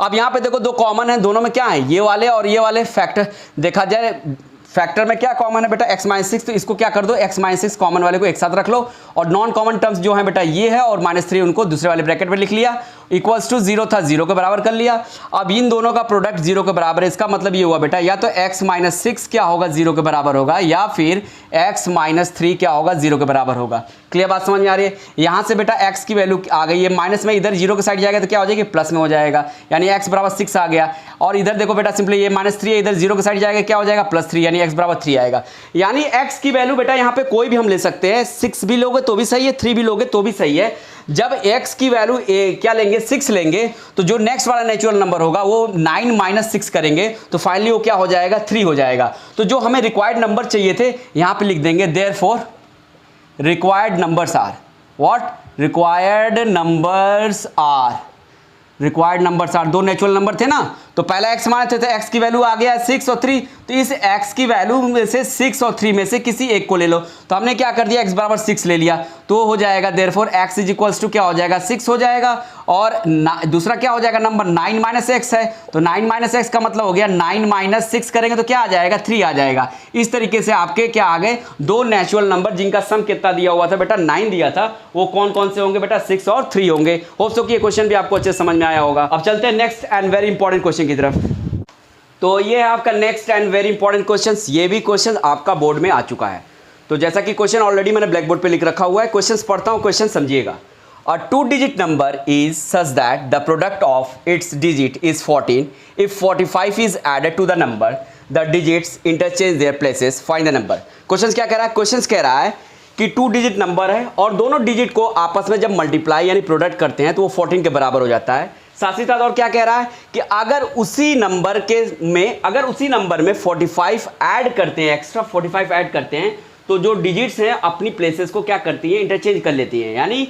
अब यहाँ पे देखो दो कॉमन है, दोनों में क्या है, ये वाले और ये वाले फैक्टर। देखा जाए फैक्टर में क्या कॉमन है बेटा, x माइनस 6, तो इसको क्या कर दो, x माइनस 6 कॉमन वाले को एक साथ रख लो, और नॉन कॉमन टर्म्स जो है बेटा ये है और माइनस 3 उनको दूसरे वाले ब्रैकेट में लिख लिया, इक्वल्स टू 0 था, 0 के बराबर कर लिया। अब इन दोनों का प्रोडक्ट 0 के बराबर है, इसका मतलब ये हुआ बेटा या तो x माइनस 6 क्या होगा 0 के बराबर होगा, या फिर x माइनस 3 क्या होगा 0 के बराबर होगा। क्लियर बात समझ में आ रही है। यहाँ से बेटा x की वैल्यू आ गई है, माइनस में इधर 0 के साइड जाएगा तो क्या हो जाएगी, प्लस में हो जाएगा, यानी x बराबर 6 आ गया। और इधर देखो बेटा सिंपली ये माइनस 3 है, इधर 0 के साइड जाएगा क्या हो जाएगा, प्लस 3, यानी x बराबर 3 आएगा। यानी x की वैल्यू बेटा यहाँ पे कोई भी हम ले सकते हैं, 6 भी लोगे तो भी सही है, 3 भी लोगे तो भी सही है। जब x की वैल्यू क्या लेंगे, 6 लेंगे, तो जो नेक्स्ट वाला नेचुरल नंबर होगा वो 9 माइनस 6 करेंगे तो फाइनली वो क्या हो जाएगा, 3 हो जाएगा। तो जो हमें रिक्वायर्ड नंबर चाहिए थे यहाँ पे लिख देंगे, therefore required numbers are what, required numbers are दो नेचुरल नंबर थे ना, तो पहला x माने थे तो x की वैल्यू आ गया 6 और 3, तो इस x की वैल्यू में से 6 और 3 में से किसी एक को ले लो। तो हमने क्या कर दिया, x बराबर 6 ले लिया, तो हो जाएगा therefore x is equals to क्या हो जाएगा, 6 हो जाएगा। और दूसरा क्या हो जाएगा नंबर 9 माइनस एक्स है, तो 9 माइनस एक्स का मतलब हो गया 9 माइनस 6 करेंगे तो क्या आ जाएगा, 3 आ जाएगा। इस तरीके से आपके क्या आ गए, दो नेचुरल नंबर जिनका सम कितना दिया हुआ था बेटा, 9 दिया था, वो कौन कौन से होंगे बेटा, 6 और 3 होंगे। होप सो कि ये क्वेश्चन भी आपको अच्छे समझ में आया होगा। अब चलते हैं next and very important question की तरफ। तो ये है आपका next and very important question. ये भी क्वेश्चन आपका बोर्ड में आ चुका है। तो जैसा कि क्वेश्चन ऑलरेडी मैंने ब्लैक बोर्ड पे लिख रखा हुआ है, क्वेश्चन पढ़ता हूं, क्वेश्चन समझिएगा। A 2-digit number is such that the product of its digit is 14. If 45 is added to the number, the digits interchange their places. Find the number. Question क्या कह रहा है, क्वेश्चन कह रहा है कि 2 डिजिट नंबर है और दोनों डिजिट को आपस में जब मल्टीप्लाई यानी प्रोडक्ट करते हैं तो वो 14 के बराबर हो जाता है। साथ ही साथ और क्या कह रहा है कि अगर उसी नंबर में 45 ऐड करते हैं, एक्स्ट्रा 45 ऐड करते हैं, तो जो डिजिट्स हैं अपनी प्लेसेस को क्या करती हैं, इंटरचेंज कर लेती हैं। यानी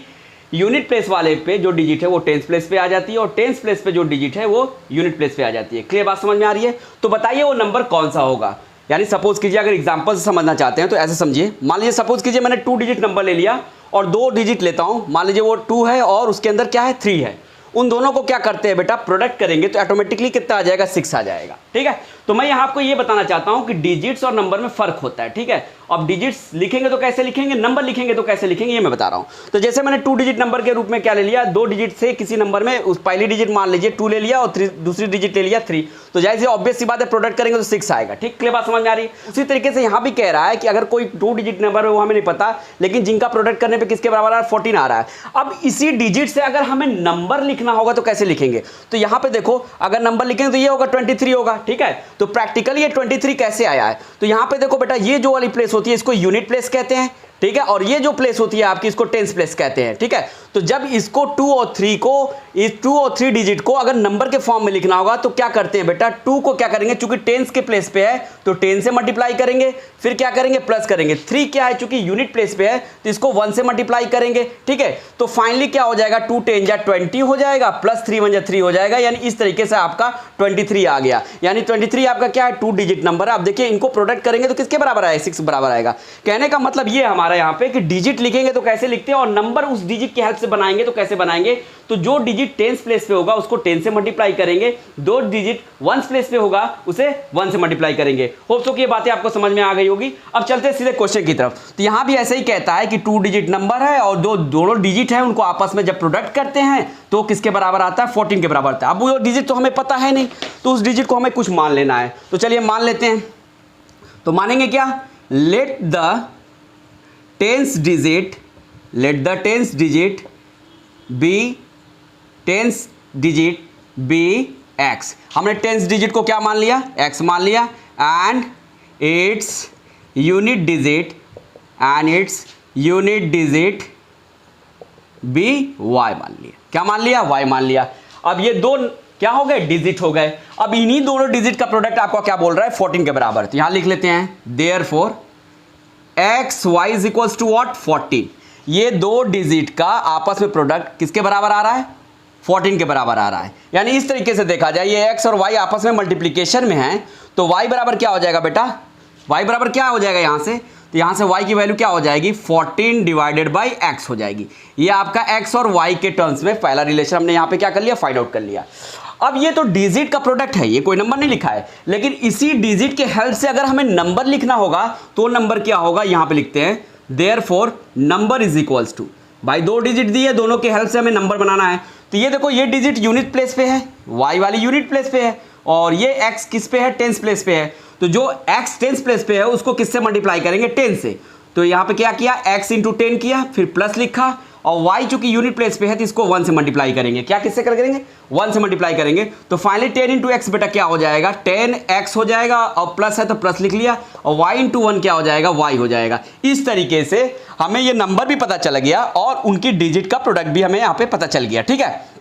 यूनिट प्लेस वाले पे जो डिजिट है वो टेंस प्लेस पे आ जाती है और टेंस प्लेस पे जो डिजिट है वो यूनिट प्लेस पे आ जाती है। क्लियर बात समझ में आ रही है। तो बताइए वो नंबर कौन सा होगा। यानी सपोज कीजिए, अगर एग्जांपल से समझना चाहते हैं तो ऐसे समझिए, मान लीजिए सपोज कीजिए मैंने 2 डिजिट नंबर ले लिया और 2 डिजिट लेता हूं, मान लीजिए वो 2 है और उसके अंदर क्या है 3 है, उन दोनों को क्या करते हैं बेटा प्रोडक्ट करेंगे तो ऑटोमेटिकली कितना आ जाएगा 6 आ जाएगा। ठीक है, तो मैं यहाँ आपको ये बताना चाहता हूँ कि डिजिट्स और नंबर में फर्क होता है। ठीक है, अब डिजिट्स लिखेंगे तो कैसे लिखेंगे, नंबर लिखेंगे तो कैसे लिखेंगे, ये मैं बता रहा हूँ। तो जैसे मैंने 2 डिजिट नंबर के रूप में क्या ले लिया, 2 डिजिट से किसी नंबर में उस पहली डिजिट मान लीजिए 2 ले लिया और दूसरी डिजिट ले लिया 3, तो जैसे ऑब्वियस सी बात है प्रोडक्ट करेंगे तो 6 आएगा। ठीक, क्लियर बात समझ में आ रही है। उसी तरीके से यहाँ भी कह रहा है कि अगर कोई 2 डिजिट नंबर है वो हमें नहीं पता, लेकिन जिनका प्रोडक्ट करने पर किसके बराबर आ रहा है 14 आ रहा है। अब इसी डिजिट से अगर हमें नंबर लिखना होगा तो कैसे लिखेंगे, तो यहाँ पे देखो अगर नंबर लिखेंगे तो ये होगा 23 होगा। ठीक है, तो प्रैक्टिकली ये 23 कैसे आया है, तो यहाँ पे देखो बेटा ये जो वाली प्लेस होती है इसको यूनिट प्लेस कहते हैं। ठीक है, और ये जो प्लेस होती है आपकी इसको टेंस प्लेस कहते हैं। ठीक है, तो जब इसको 2 और 3 को, इस 2 और 3 डिजिट को अगर नंबर के फॉर्म में लिखना होगा तो क्या करते हैं बेटा, 2 को क्या करेंगे, चूंकि टेंस के प्लेस पे है तो 10 से मल्टीप्लाई करेंगे, फिर क्या करेंगे प्लस करेंगे। 3 क्या है, चूंकि यूनिट प्लेस पे है तो इसको 1 से मल्टीप्लाई करेंगे। ठीक है, तो फाइनली क्या हो जाएगा, 2 10 जा 20 हो जाएगा, प्लस 3 1 जा 3 हो जाएगा, यानी इस तरीके से आपका 23 आ गया। यानी 23 आपका क्या है, 2 डिजिट नंबर है। आप देखिए इनको प्रोडक्ट करेंगे तो किसके बराबर आएगा, 6 बराबर आएगा। कहने का मतलब ये हमारा यहाँ पे कि डिजिट लिखेंगे तो कैसे लिखते हैं और नंबर उस डिजिट की हेल्प से बनाएंगे तो कैसे बनाएंगे, तो जो डिजिट टेंस प्लेस पे होगा उसको 10 से मल्टीप्लाई करेंगे, दो डिजिट वंस प्लेस पे होगा उसे 1 से मल्टीप्लाई करेंगे। होप सो कि ये बातें आपको समझ में आ गई होगी। अब चलते हैं सीधे क्वेश्चन की तरफ। तो यहां भी ऐसे ही कहता है कि 2 डिजिट नंबर है और दोनों डिजिट है, उनको आपस में जब प्रोडक्ट करते हैं तो किसके बराबर आता है, 14 के बराबर आता है। अब वो डिजिट तो हमें पता है नहीं, तो उस डिजिट को हमें कुछ मान लेना है। तो चलिए मान लेते हैं, तो मानेंगे क्या, let the tens digit be X. हमने टेंस डिजिट को क्या मान लिया, एक्स मान लिया, and its unit digit be Y मान लिया। क्या मान लिया, वाई मान लिया। अब ये दो क्या हो गए, डिजिट हो गए। अब इन्हीं दोनों डिजिट का प्रोडक्ट आपको क्या बोल रहा है, 14 के बराबर। तो यहां लिख लेते हैं therefore X Y is equals to what, 14। ये दो डिजिट का आपस में प्रोडक्ट किसके बराबर आ रहा है, 14 के बराबर आ रहा है। यानी इस तरीके से देखा जाए ये एक्स और वाई आपस में मल्टीप्लीकेशन में है, तो वाई बराबर क्या हो जाएगा बेटा, वाई बराबर क्या हो जाएगा यहां से, तो यहां से y की वैल्यू क्या हो जाएगी, 14 डिवाइडेड बाई x हो जाएगी। ये आपका x और y के टर्म्स में पहला रिलेशन हमने यहां पे क्या कर लिया, फाइंड आउट कर लिया। अब ये तो डिजिट का प्रोडक्ट है, ये कोई नंबर नहीं लिखा है, लेकिन इसी डिजिट के हेल्प से अगर हमें नंबर लिखना होगा तो नंबर क्या होगा, यहां पे लिखते हैं therefore number is equals to, भाई दो डिजिट दिए, दोनों के हेल्प से हमें नंबर बनाना है। तो ये देखो ये डिजिट यूनिट प्लेस पे है, y वाली यूनिट प्लेस पे है, और ये x किस पे है, टेंस प्लेस पे है। तो जो x टेंस प्लेस पे है उसको किससे मल्टीप्लाई करेंगे, 10 से। तो यहाँ पे क्या किया, x इंटू 10 किया, फिर प्लस लिखा, और y चूंकि यूनिट प्लेस पे है तो इसको 1 से मल्टीप्लाई करेंगे। क्या किससे करेंगे, 1 से मल्टीप्लाई करेंगे। तो फाइनली 10 इंटू एक्स बेटा क्या हो जाएगा, 10x हो जाएगा, और प्लस है तो प्लस लिख लिया, और y इंटू 1 क्या हो जाएगा, y हो जाएगा। इस तरीके से हमें ये नंबर भी पता चल गया और उनकी डिजिट का प्रोडक्ट भी हमें यहाँ पे पता चल गया। ठीक है,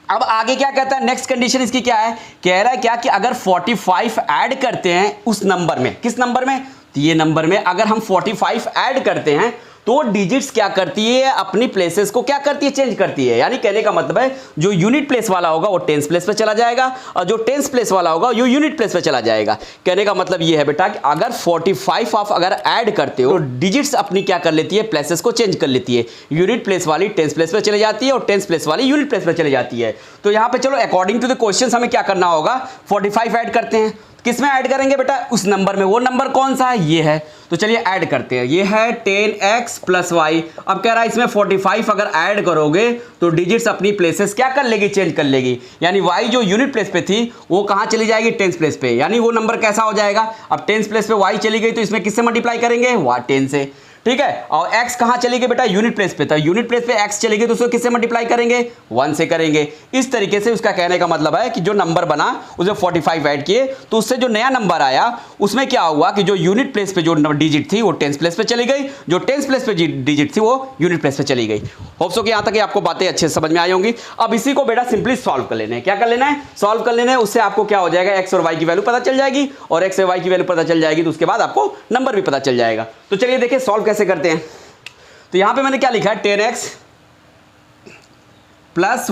अब आगे क्या कहता है, नेक्स्ट कंडीशन इसकी क्या है, कह रहा है क्या कि अगर 45 ऐड करते हैं उस नंबर में, किस नंबर में, तो ये नंबर में अगर हम 45 ऐड करते हैं तो डिजिट्स क्या करती है, अपनी प्लेसेस को क्या करती है, चेंज करती है। यानी कहने का मतलब है जो यूनिट प्लेस वाला होगा वो टेंस प्लेस पे चला जाएगा, और जो टेंस प्लेस वाला होगा वो यूनिट प्लेस पे चला जाएगा। कहने का मतलब ये है बेटा कि अगर 45 आप अगर ऐड करते हो तो डिजिट्स अपनी क्या कर लेती है, प्लेसेस को चेंज कर लेती है। यूनिट प्लेस वाली टेंस प्लेस पे चले जाती है और टेंस प्लेस वाली यूनिट प्लेस पे चले जाती है। तो यहाँ पे चलो अकॉर्डिंग टू द क्वेश्चन हमें क्या करना होगा, 45 ऐड करते हैं, किस में ऐड करेंगे बेटा, उस नंबर में। वो नंबर कौन सा है, ये है। तो चलिए ऐड करते हैं, ये है 10x प्लस वाई। अब कह रहा है इसमें 45 अगर ऐड करोगे तो डिजिट्स अपनी प्लेसेस क्या कर लेगी, चेंज कर लेगी। यानी y जो यूनिट प्लेस पे थी वो कहां चली जाएगी, टेंस प्लेस पे। यानी वो नंबर कैसा हो जाएगा, अब टेंस प्लेस पे y चली गई तो इसमें किससे मल्टीप्लाई करेंगे, 10 से। ठीक है, और x कहां चली गई बेटा, यूनिट प्लेस पे। तो यूनिट प्लेस पे x चली गई तो उसको किससे मल्टीप्लाई करेंगे, 1 से करेंगे। इस तरीके से उसका कहने का मतलब है कि जो नंबर बना उसमें 45 ऐड किए तो उससे जो नया नंबर आया उसमें क्या हुआ कि जो यूनिट प्लेस पे जो डिजिट थी वो टेंस प्लेस पे चली गई, जो टेंस प्लेस पे डिजिट थी वो यूनिट प्लेस पे चली गई। होप सो कि यहां तक आपको बातें अच्छे से समझ में आई होंगी। अब इसी को बेटा सिंपली सॉल्व कर लेना है। क्या कर लेना है, सॉल्व कर लेना है। उससे आपको क्या हो जाएगा, x और y की वैल्यू पता चल जाएगी, और x और y की वैल्यू पता चल जाएगी तो उसके बाद आपको नंबर भी पता चल जाएगा। तो चलिए देखिए सॉल्व कैसे करते हैं। तो यहां पे मैंने क्या लिखा है, 10x प्लस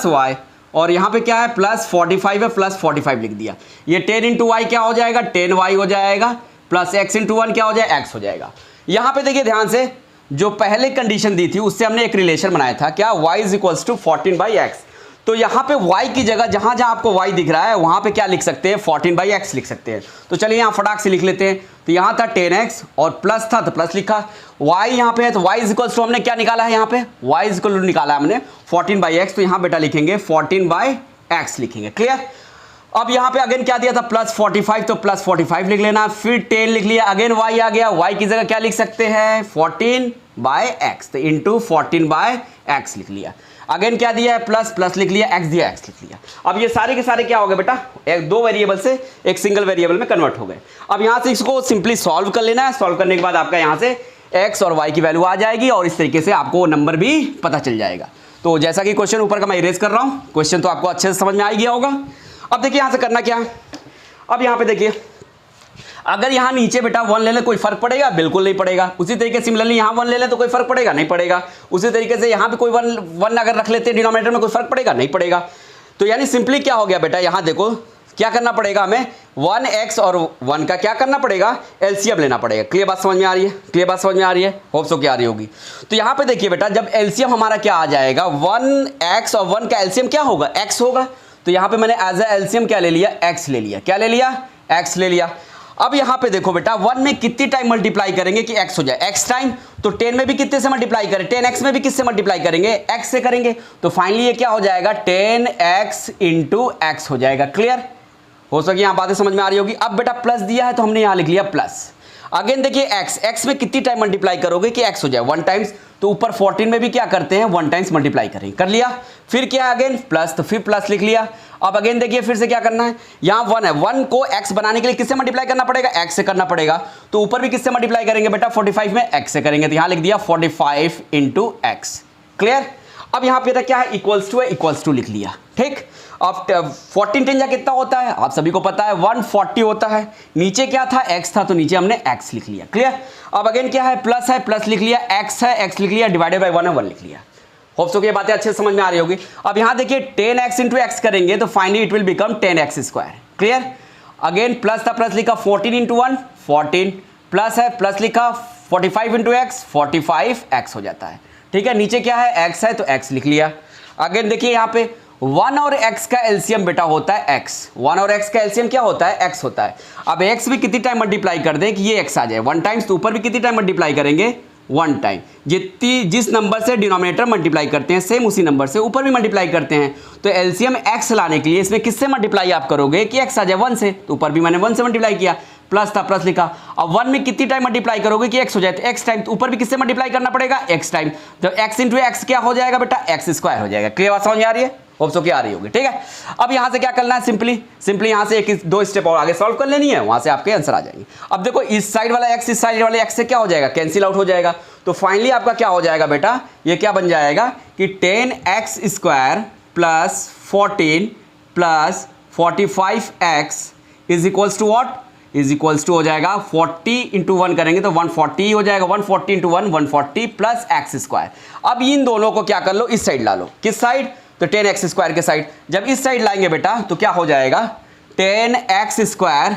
वाई और यहाँ पे क्या है प्लस 45 है, प्लस 45 लिख दिया। ये 10 इंटू वाई क्या हो जाएगा 10y हो जाएगा, प्लस x इंटू 1 क्या हो जाएगा x हो जाएगा। यहाँ पे देखिए ध्यान से, जो पहले कंडीशन दी थी उससे हमने एक रिलेशन बनाया था, क्या y is equals to 14/x। तो यहाँ पे y की जगह जहाँ जहाँ आपको y दिख रहा है वहाँ पे क्या लिख सकते हैं 14/x लिख सकते हैं। तो चलिए यहाँ फटाक से लिख लेते हैं। तो यहाँ था 10x और प्लस था तो प्लस लिखा, y यहाँ पे है तो y इज इक्वल्स टू हमने क्या निकाला है, यहाँ पे y इज इक्वल टू निकाला हमने 14/x। तो यहाँ बेटा लिखेंगे 14/x लिखेंगे, क्लियर। अब यहाँ पे अगेन क्या दिया था प्लस 45, तो प्लस 45 लिख लेना, फिर 10 लिख लिया, अगेन y आ गया, y की जगह क्या लिख सकते हैं 14/x, तो इंटू 14/x लिख लिया। अगेन क्या दिया है प्लस, प्लस लिख लिया, x दिया x लिख लिया। अब ये सारे के सारे क्या हो गए बेटा, एक दो वेरिएबल से एक सिंगल वेरिएबल में कन्वर्ट हो गए। अब यहाँ से इसको सिंपली सॉल्व कर लेना है, सॉल्व करने के बाद आपका यहाँ से x और y की वैल्यू आ जाएगी और इस तरीके से आपको नंबर भी पता चल जाएगा। तो जैसा कि क्वेश्चन ऊपर का मैं इरेज कर रहा हूँ, क्वेश्चन तो आपको अच्छे से समझ में आ गया होगा। अब देखिए यहाँ से करना क्या है, अब यहाँ पे देखिए अगर यहाँ नीचे बेटा 1 ले ले कोई फर्क पड़ेगा, बिल्कुल नहीं पड़ेगा। उसी तरीके से सिमिलरली यहाँ 1 ले ले तो कोई फर्क पड़ेगा, नहीं पड़ेगा। उसी तरीके से यहाँ पे कोई 1 अगर रख लेते हैं डिनोमिनेटर में, कोई फर्क पड़ेगा, नहीं पड़ेगा। तो यानी सिंपली क्या हो गया बेटा, यहाँ देखो क्या करना पड़ेगा हमें, 1x और 1 का क्या करना पड़ेगा एलसीएम लेना पड़ेगा। क्लियर बात समझ में आ रही है, क्लियर बात समझ में आ रही है, होप सो क्या आ रही होगी। तो यहाँ पे देखिए बेटा जब एलसीएम हमारा क्या आ जाएगा 1x और 1 का एलसीएम क्या होगा x होगा। तो यहाँ पे मैंने एज ए एलसीएम क्या ले लिया x ले लिया, क्या ले लिया x ले लिया। अब यहाँ पे देखो बेटा 1 में कितनी टाइम मल्टीप्लाई करेंगे कि x हो जाए x टाइम, तो 10 में भी कितने से मल्टीप्लाई करें 10x में भी किससे मल्टीप्लाई करेंगे x से करेंगे। तो फाइनली ये क्या हो जाएगा 10x इंटू x हो जाएगा। क्लियर हो सके यहाँ बातें समझ में आ रही होगी। अब बेटा प्लस दिया है तो हमने यहाँ लिख लिया प्लस। अगेन देखिए x में कितनी टाइम मल्टीप्लाई करोगे कि x हो जाए 1 टाइम्स, तो ऊपर 14 में भी क्या करते हैं 1 टाइम्स मल्टीप्लाई करेंगे, कर लिया। फिर क्या अगेन प्लस, तो फिर प्लस लिख लिया। अब अगेन देखिए फिर से क्या करना है, यहाँ 1 है, 1 को x बनाने के लिए किससे मल्टीप्लाई करना पड़ेगा x से करना पड़ेगा। तो ऊपर भी किससे मल्टीप्लाई करेंगे बेटा 45 में x से करेंगे, तो यहाँ लिख दिया 45 इंटू x। क्लियर। अब यहाँ पे क्या है इक्वल्स टू है, इक्वल्स टू लिख लिया, ठीक। अब 14 10 कितना होता है आप सभी को पता है 140 होता है। नीचे क्या था x था तो नीचे हमने x लिख लिया। क्लियर। अब अगेन क्या है प्लस लिख लिया, x है x लिख लिया, डिवाइडेड बाय 1 है 1 लिख लिया। होप सो कि ये बातें अच्छे से समझ में आ रही होगी। अब यहाँ देखिए 10x इंटू x करेंगे तो finally it will become 10x square. Clear. Again plus था प्लस लिखा 14 इंटू 1 14, प्लस है प्लस लिखा 45 इंटू x 45x हो जाता है। ठीक है, नीचे क्या है x है तो x लिख लिया। अगेन देखिए यहाँ पे 1 और x का एलसीएम बेटा होता है x, 1 और x का एलसीएम क्या होता है x होता है। अब x भी कितनी टाइम मल्टीप्लाई कर दें कि ये x आ जाए 1 टाइम्स, तो ऊपर भी कितनी टाइम मल्टीप्लाई करेंगे 1 टाइम। जिस नंबर से डिनोमिनेटर मल्टीप्लाई करते हैं सेम उसी नंबर से ऊपर भी मल्टीप्लाई करते हैं। तो एलसीएम x लाने के लिए इसमें किससे मल्टीप्लाई आप करोगे कि x आ जाए 1 से, तो ऊपर भी मैंने 1 से मल्टीप्लाई किया, प्लस था प्लस लिखा। अब 1 में कितनी टाइम मल्टीप्लाई करोगे कि x हो जाए तो x टाइम, तो ऊपर भी किससे मल्टीप्लाई करना पड़ेगा x टाइम, तो x इंटू x क्या हो जाएगा बेटा x स्क्वायर हो जाएगा। क्लियर बात समझ में आ रही है, होप सो क्या आ रही होगी। ठीक है, अब यहां से क्या करना है सिंपली यहां से एक दो स्टेप और आगे सॉल्व कर लेनी है, वहां से आपके आंसर आ जाएंगे। अब देखो इस साइड वाला x इस साइड वाले x से क्या हो जाएगा कैंसिल आउट हो जाएगा। तो फाइनली आपका क्या हो जाएगा बेटा, ये क्या बन जाएगा कि 10x square plus 14 plus 45x is equals to what, is equals to हो जाएगा 40 इंटू 1 करेंगे तो 140 हो जाएगा, 140 इंटू 1 140 प्लस एक्स स्क्वायर। अब इन दोनों को क्या कर लो इस साइड ला लो, किस साइड, तो 10x स्क्वायर के साइड। जब इस साइड लाएंगे बेटा तो क्या हो जाएगा 10x स्क्वायर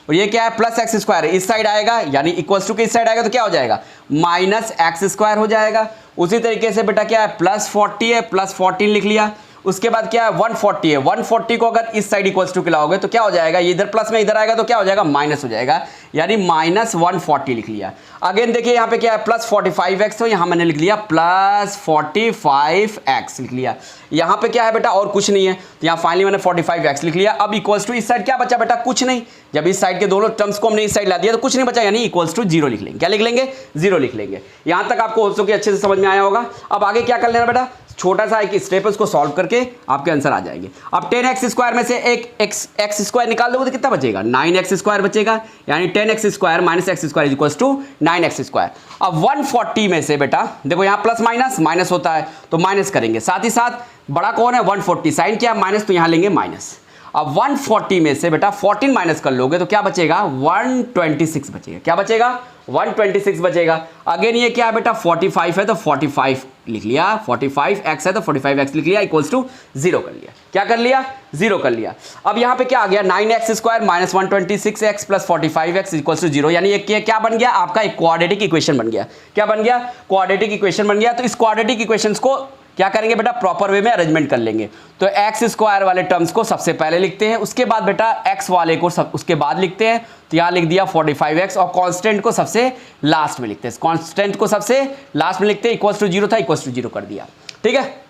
और ये क्या है प्लस एक्स स्क्वायर, इस साइड आएगा यानी इक्वल्स टू के इस साइड आएगा तो क्या हो जाएगा माइनस एक्स स्क्वायर हो जाएगा। उसी तरीके से बेटा क्या है प्लस 40 है प्लस 14 लिख लिया। उसके बाद क्या है 140 है, 140 को अगर इस साइड इक्वल्स टू के लाओगे तो क्या हो जाएगा, ये इधर प्लस में इधर आएगा तो क्या हो जाएगा माइनस हो जाएगा, यानी माइनस 140 लिख लिया। अगेन देखिए यहाँ पे क्या है प्लस 45x, तो यहाँ मैंने लिख लिया प्लस 45x लिख लिया। यहाँ पे क्या है बेटा और कुछ नहीं है, तो यहाँ फाइनली मैंने 45x लिख लिया। अब इक्वल्स टू इस साइड क्या बचा बेटा, कुछ नहीं। जब इस साइड के दोनों टर्म्स को हमने इस साइड ला दिया तो कुछ नहीं बचा, यानी इक्वल्स टू 0 लिख लेंगे। क्या लिख लेंगे 0 लिख लेंगे। यहाँ तक आपको हो सके अच्छे से समझ में आया होगा। अब आगे क्या कर लेना बेटा, छोटा सा एक स्टेप है उसको सॉल्व करके आपके आंसर आ जाएंगे। अब 10x स्क्वायर में से एक x स्क्वायर निकाल दोगे तो कितना बचेगा 9x स्क्वायर बचेगा, यानी 10x square minus X square equals to 9x square. अब 140 में से बेटा देखो यहाँ प्लस माइनस माइनस होता है तो माइनस करेंगे, साथ ही साथ बड़ा कौन है 140, साइन क्या है माइनस, तो यहाँ लेंगे माइनस। अब 140 में से बेटा 14 माइनस कर लोगे तो क्या बचेगा 126 बचेगा। क्या बचेगा 126 बचेगा। अगेन ये क्या है बेटा 45 है तो 45 लिख लिया, 45x है तो 45x लिख लिया, इक्वल्स टू 0 कर लिया। क्या कर लिया 0 कर लिया। अब यहाँ पे क्या आ गया 9x square minus 126x plus 45x equals to 0, यानी ये क्या बन गया आपका एक क्वाड्रेटिक इक्वेशन बन गया। क्या बन गया क्वाड्रेटिक इक्वेशन बन गया। तो इस क्वाड्रेटिक इक्वेशंस को क्या करेंगे बेटा प्रॉपर वे में अरेंजमेंट कर लेंगे। तो एक्स स्क्वायर वाले टर्म्स को सबसे पहले लिखते हैं, उसके बाद बेटा एक्स वाले को उसके बाद लिखते हैं। तो यहां लिख दिया 45x और कांस्टेंट को सबसे लास्ट में लिखते हैं, कांस्टेंट को सबसे लास्ट में लिखते हैं, इक्वल्स टू 0 था, इक्वल्स टू 0 कर दिया। ठीक है।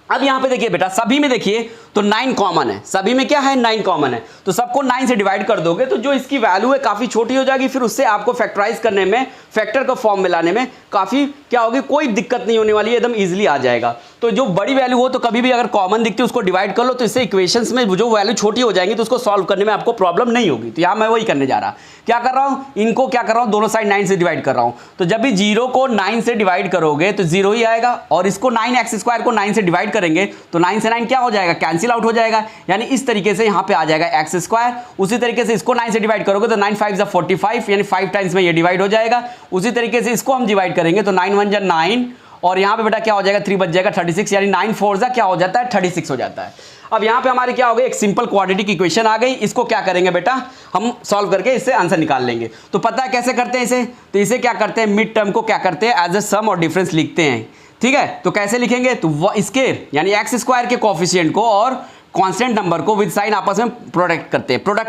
अब यहां पे देखिए बेटा सभी में देखिए तो 9 कॉमन है, सभी में क्या है 9 कॉमन है, तो सबको 9 से डिवाइड कर दोगे तो जो इसकी वैल्यू है काफी छोटी हो जाएगी, फिर उससे आपको फैक्टराइज करने में फैक्टर का फॉर्म में लाने में काफी क्या होगी, कोई दिक्कत नहीं होने वाली है, एकदम इजीली आ जाएगा। तो जो बड़ी वैल्यू हो तो कभी भी अगर कॉमन दिखती है उसको डिवाइड कर लो, तो इससे इक्वेशंस में जो वैल्यू छोटी हो जाएंगी तो उसको सॉल्व करने में आपको प्रॉब्लम नहीं होगी। तो यहां मैं वही करने जा रहा, क्या कर रहा हूं, इनको क्या कर रहा हूं दोनों साइड 9 से डिवाइड कर रहा हूं। तो जब भी 0 को 9 से डिवाइड करोगे तो 0 ही आएगा, और इसको 9x स्क्वायर को 9 से डिवाइड करेंगे तो 9 से 9 क्या हो जाएगा कैंसिल आउट हो जाएगा, यानी इस तरीके से यहां पे आ जाएगा x स्क्वायर। उसी तरीके से इसको 9 से डिवाइड करोगे तो 9 5 45, यानी 5 टाइम्स में ये डिवाइड हो जाएगा। उसी तरीके से इसको हम डिवाइड करेंगे तो 9 1 9, और यहां पे बेटा क्या हो जाएगा 3 बच जाएगा 36, यानी 9 4 क्या हो जाता है 36 हो जाता है। अब यहां पे हमारी क्या हो गई एक सिंपल क्वाड्रेटिक इक्वेशन आ गई। इसको क्या करेंगे बेटा हम सॉल्व करके इससे आंसर निकाल लेंगे। तो पता है कैसे करते हैं इसे, तो इसे क्या करते हैं मिड टर्म को क्या करते हैं एज ए सम और डिफरेंस लिखते हैं। ठीक है, तो कैसे लिखेंगे, तो इसके यानी एक्स स्क्वायर के कोफिशिएंट को और कांस्टेंट नंबर को विद साइन आपस में प्रोडक्ट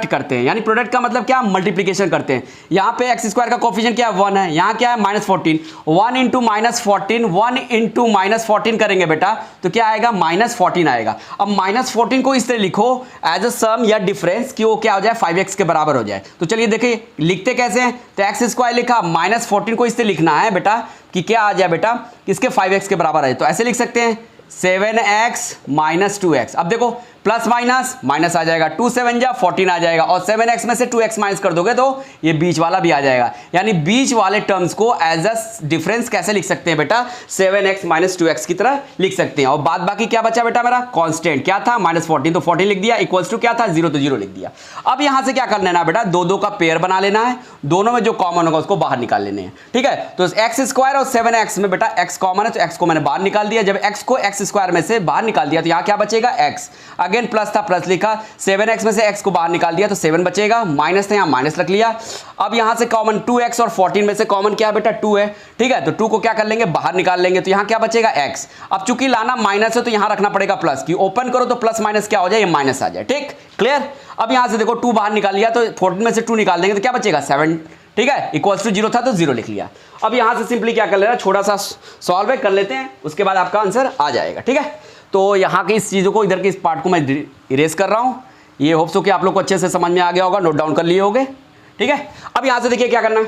करते हैं, यानी प्रोडक्ट का मतलब क्या मल्टीप्लिकेशन करते हैं। यहाँ पे एक्स स्क्वायर का कोफिशिएंट क्या है 1 है, यहाँ क्या है -14, 1 इंटू -14, 1 इंटू -14 करेंगे बेटा तो क्या आएगा -14 आएगा। अब -14 को इस तरह लिखो एज अ सम या डिफरेंस कि वो क्या हो जाए 5x के बराबर हो जाए। तो चलिए देखिए लिखते कैसे हैं, तो एक्स स्क्वायर लिखा, -14 को इस तरह लिखना है बेटा कि क्या आ जाए बेटा किसके 5x के बराबर आए। तो ऐसे लिख सकते हैं 7x - 2x। अब देखो प्लस माइनस माइनस आ जाएगा, 2 7 जा 14 आ जाएगा, और 7x में से 2x माइनस कर दोगे तो ये बीच वाला भी आ जाएगा। यानी बीच वाले टर्म्स को एज अ डिफरेंस कैसे लिख सकते हैं बेटा 7x - 2x की तरह लिख सकते हैं। और बाद बाकी क्या बचा बेटा मेरा कांस्टेंट क्या था -14, तो 14 लिख दिया, इक्वल्स टू क्या था 0 तो 0 लिख दिया। अब यहां से क्या कर लेना बेटा 2 का पेयर बना लेना है, दोनों में जो कॉमन होगा उसको बाहर निकाल लेने हैं। ठीक है, तो एक्स स्क्वायर और 7x में बेटा x कॉमन है तो x को मैंने बाहर निकाल दिया। जब x को x स्क्वायर में से बाहर निकाल दिया तो यहां क्या बचेगा x, अगेन प्लस था प्लस लिखा, 7x में से x को बाहर निकाल दिया तो 7 बचेगा, माइनस था यहां माइनस रख लिया। अब यहां से कॉमन 2x और 14 में से कॉमन क्या है बेटा 2 है। ठीक है, तो 2 को क्या कर लेंगे बाहर निकाल लेंगे, तो यहां क्या बचेगा x। अब चूंकि लाना माइनस है तो यहां रखना पड़ेगा प्लस, कि ओपन करो तो प्लस माइनस क्या हो जाए ये माइनस आ जाए। ठीक क्लियर। अब यहां से देखो 2 बाहर निकाल लिया तो 14 में से 2 निकाल देंगे तो क्या बचेगा 7। ठीक है, इक्वल्स टू 0 था तो 0 लिख लिया। अब यहां से सिंपली क्या कर लेना छोटा सा सॉल्व कर लेते हैं, उसके बाद आपका आंसर आ जाएगा। ठीक है, तो यहाँ की इस चीज़ों को इधर के इस पार्ट को मैं इरेज कर रहा हूँ। ये होप सो कि आप लोग को अच्छे से समझ में आ गया होगा, नोट डाउन कर लिए होंगे। ठीक है, अब यहाँ से देखिए क्या करना है,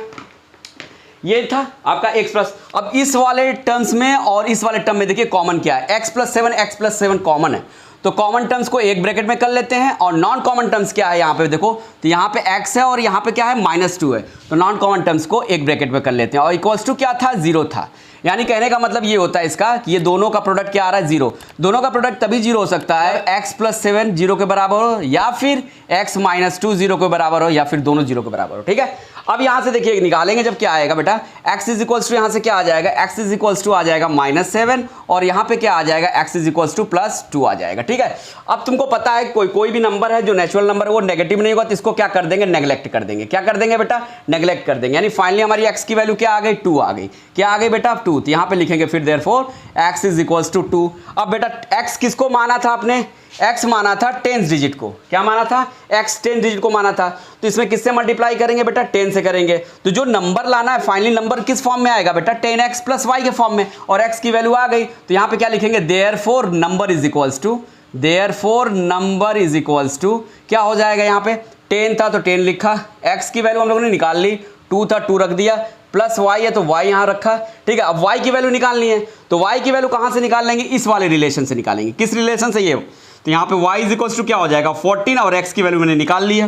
ये था आपका x प्लस। अब इस वाले टर्म्स में और इस वाले टर्म में देखिए कॉमन क्या है, x + 7 कॉमन है, तो कॉमन टर्म्स को एक ब्रैकेट में कर लेते हैं। और नॉन कॉमन टर्म्स क्या है यहाँ पे देखो, तो यहाँ पे x है और यहाँ पे क्या है -2 है, तो नॉन कॉमन टर्म्स को एक ब्रैकेट में कर लेते हैं। और इक्वल्स टू क्या था 0 था, यानी कहने का मतलब ये होता है इसका कि ये दोनों का प्रोडक्ट क्या आ रहा है 0। दोनों का प्रोडक्ट तभी 0 हो सकता है x + 7 0 के बराबर हो, या फिर x - 2 0 के बराबर हो, या फिर दोनों 0 के बराबर हो। ठीक है, अब यहां से देखिए निकालेंगे जब क्या आएगा बेटा x = यहां से क्या आ जाएगा x = आ जाएगा -7, और यहां पे क्या आ जाएगा x = +2 आ जाएगा। ठीक है, अब तुमको पता है कोई भी नंबर है जो नेचुरल नंबर है वो नेगेटिव नहीं होगा, तो इसको क्या कर देंगे नेग्लेक्ट कर देंगे। क्या कर देंगे बेटा नेग्लेक्ट कर देंगे, यानी फाइनली हमारी x की वैल्यू क्या आ गई 2 आ गई। क्या आ गई बेटा 2, तो यहां पे लिखेंगे फिर देयरफॉर x = 2। अब बेटा x किसको माना था आपने, x माना था 10 डिजिट को। क्या माना था x 10 डिजिट को माना था, तो इसमें किससे मल्टीप्लाई करेंगे बेटा 10 से करेंगे। तो जो नंबर लाना है फाइनली नंबर किस फॉर्म में आएगा बेटा 10x + y के फॉर्म में, और x की वैल्यू आ गई तो यहां पे क्या लिखेंगे therefore number is equals to क्या हो जाएगा, यहां पे 10 था तो 10 लिखा, x की वैल्यू हम लोगों ने निकाल ली, 2 था 2 रख दिया, प्लस y है तो y यहां रखा। ठीक है, अब y की वैल्यू निकालनी है, तो y की वैल्यू कहां से निकाल लेंगे, इस वाले रिलेशन से निकालेंगे। किस रिलेशन से, ये तो यहाँ पे y = क्या हो जाएगा 14, और x की वैल्यू मैंने निकाल ली है,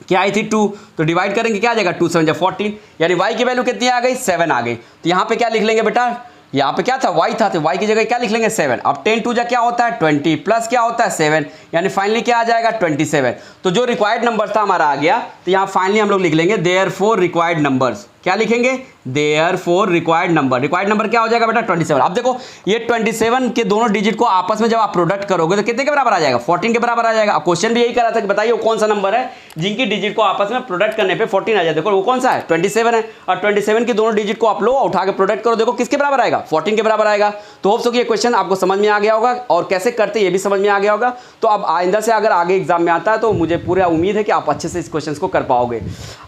क्या आई थी 2, तो डिवाइड करेंगे क्या आ जाएगा 2 7 14, यानी y की वैल्यू कितनी आ गई 7 आ गई। तो यहाँ पे क्या लिख लेंगे बेटा यहाँ पे क्या था y था, तो y की जगह क्या लिख लेंगे 7। अब 10 टू जा क्या होता है 20 प्लस क्या होता है 7, यानी फाइनली क्या आ जाएगा 27। तो जो रिक्वायर्ड नंबर था हमारा आ गया, तो यहाँ फाइनली हम लोग लिख लेंगे देयरफॉर रिक्वायर्ड नंबर्स, क्या लिखेंगे देयरफॉर रिक्वायर्ड नंबर क्या हो जाएगा बेटा 27। अब देखो ये 27 के दोनों डिजिट को आपस में जब आप प्रोडक्ट करोगे तो कितने के बराबर आ जाएगा 14 के बराबर आ जाएगा। क्वेश्चन भी यही करा था कि बताइए वो कौन सा नंबर है जिनकी डिजिट को आपस में प्रोडक्ट करने पे 14 आ जाए। देखो वो कौन सा है 27 है, और 27 के दोनों डिजिट को आप लो उठा के प्रोडक्ट करो, देखो किसके बराबर आएगा 14 के बराबर आएगा। तो होप सो कि ये क्वेश्चन आपको समझ में आ गया होगा और कैसे करते ये भी समझ में आ गया होगा। तो अब आइंदा से अगर आगे एग्जाम में आता है तो मुझे पूरा उम्मीद है कि आप अच्छे से इस क्वेश्चन को कर पाओगे।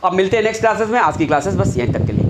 अब मिलते हैं नेक्स्ट क्लासेस में, आज की क्लासेस बस यहीं तक के लिए।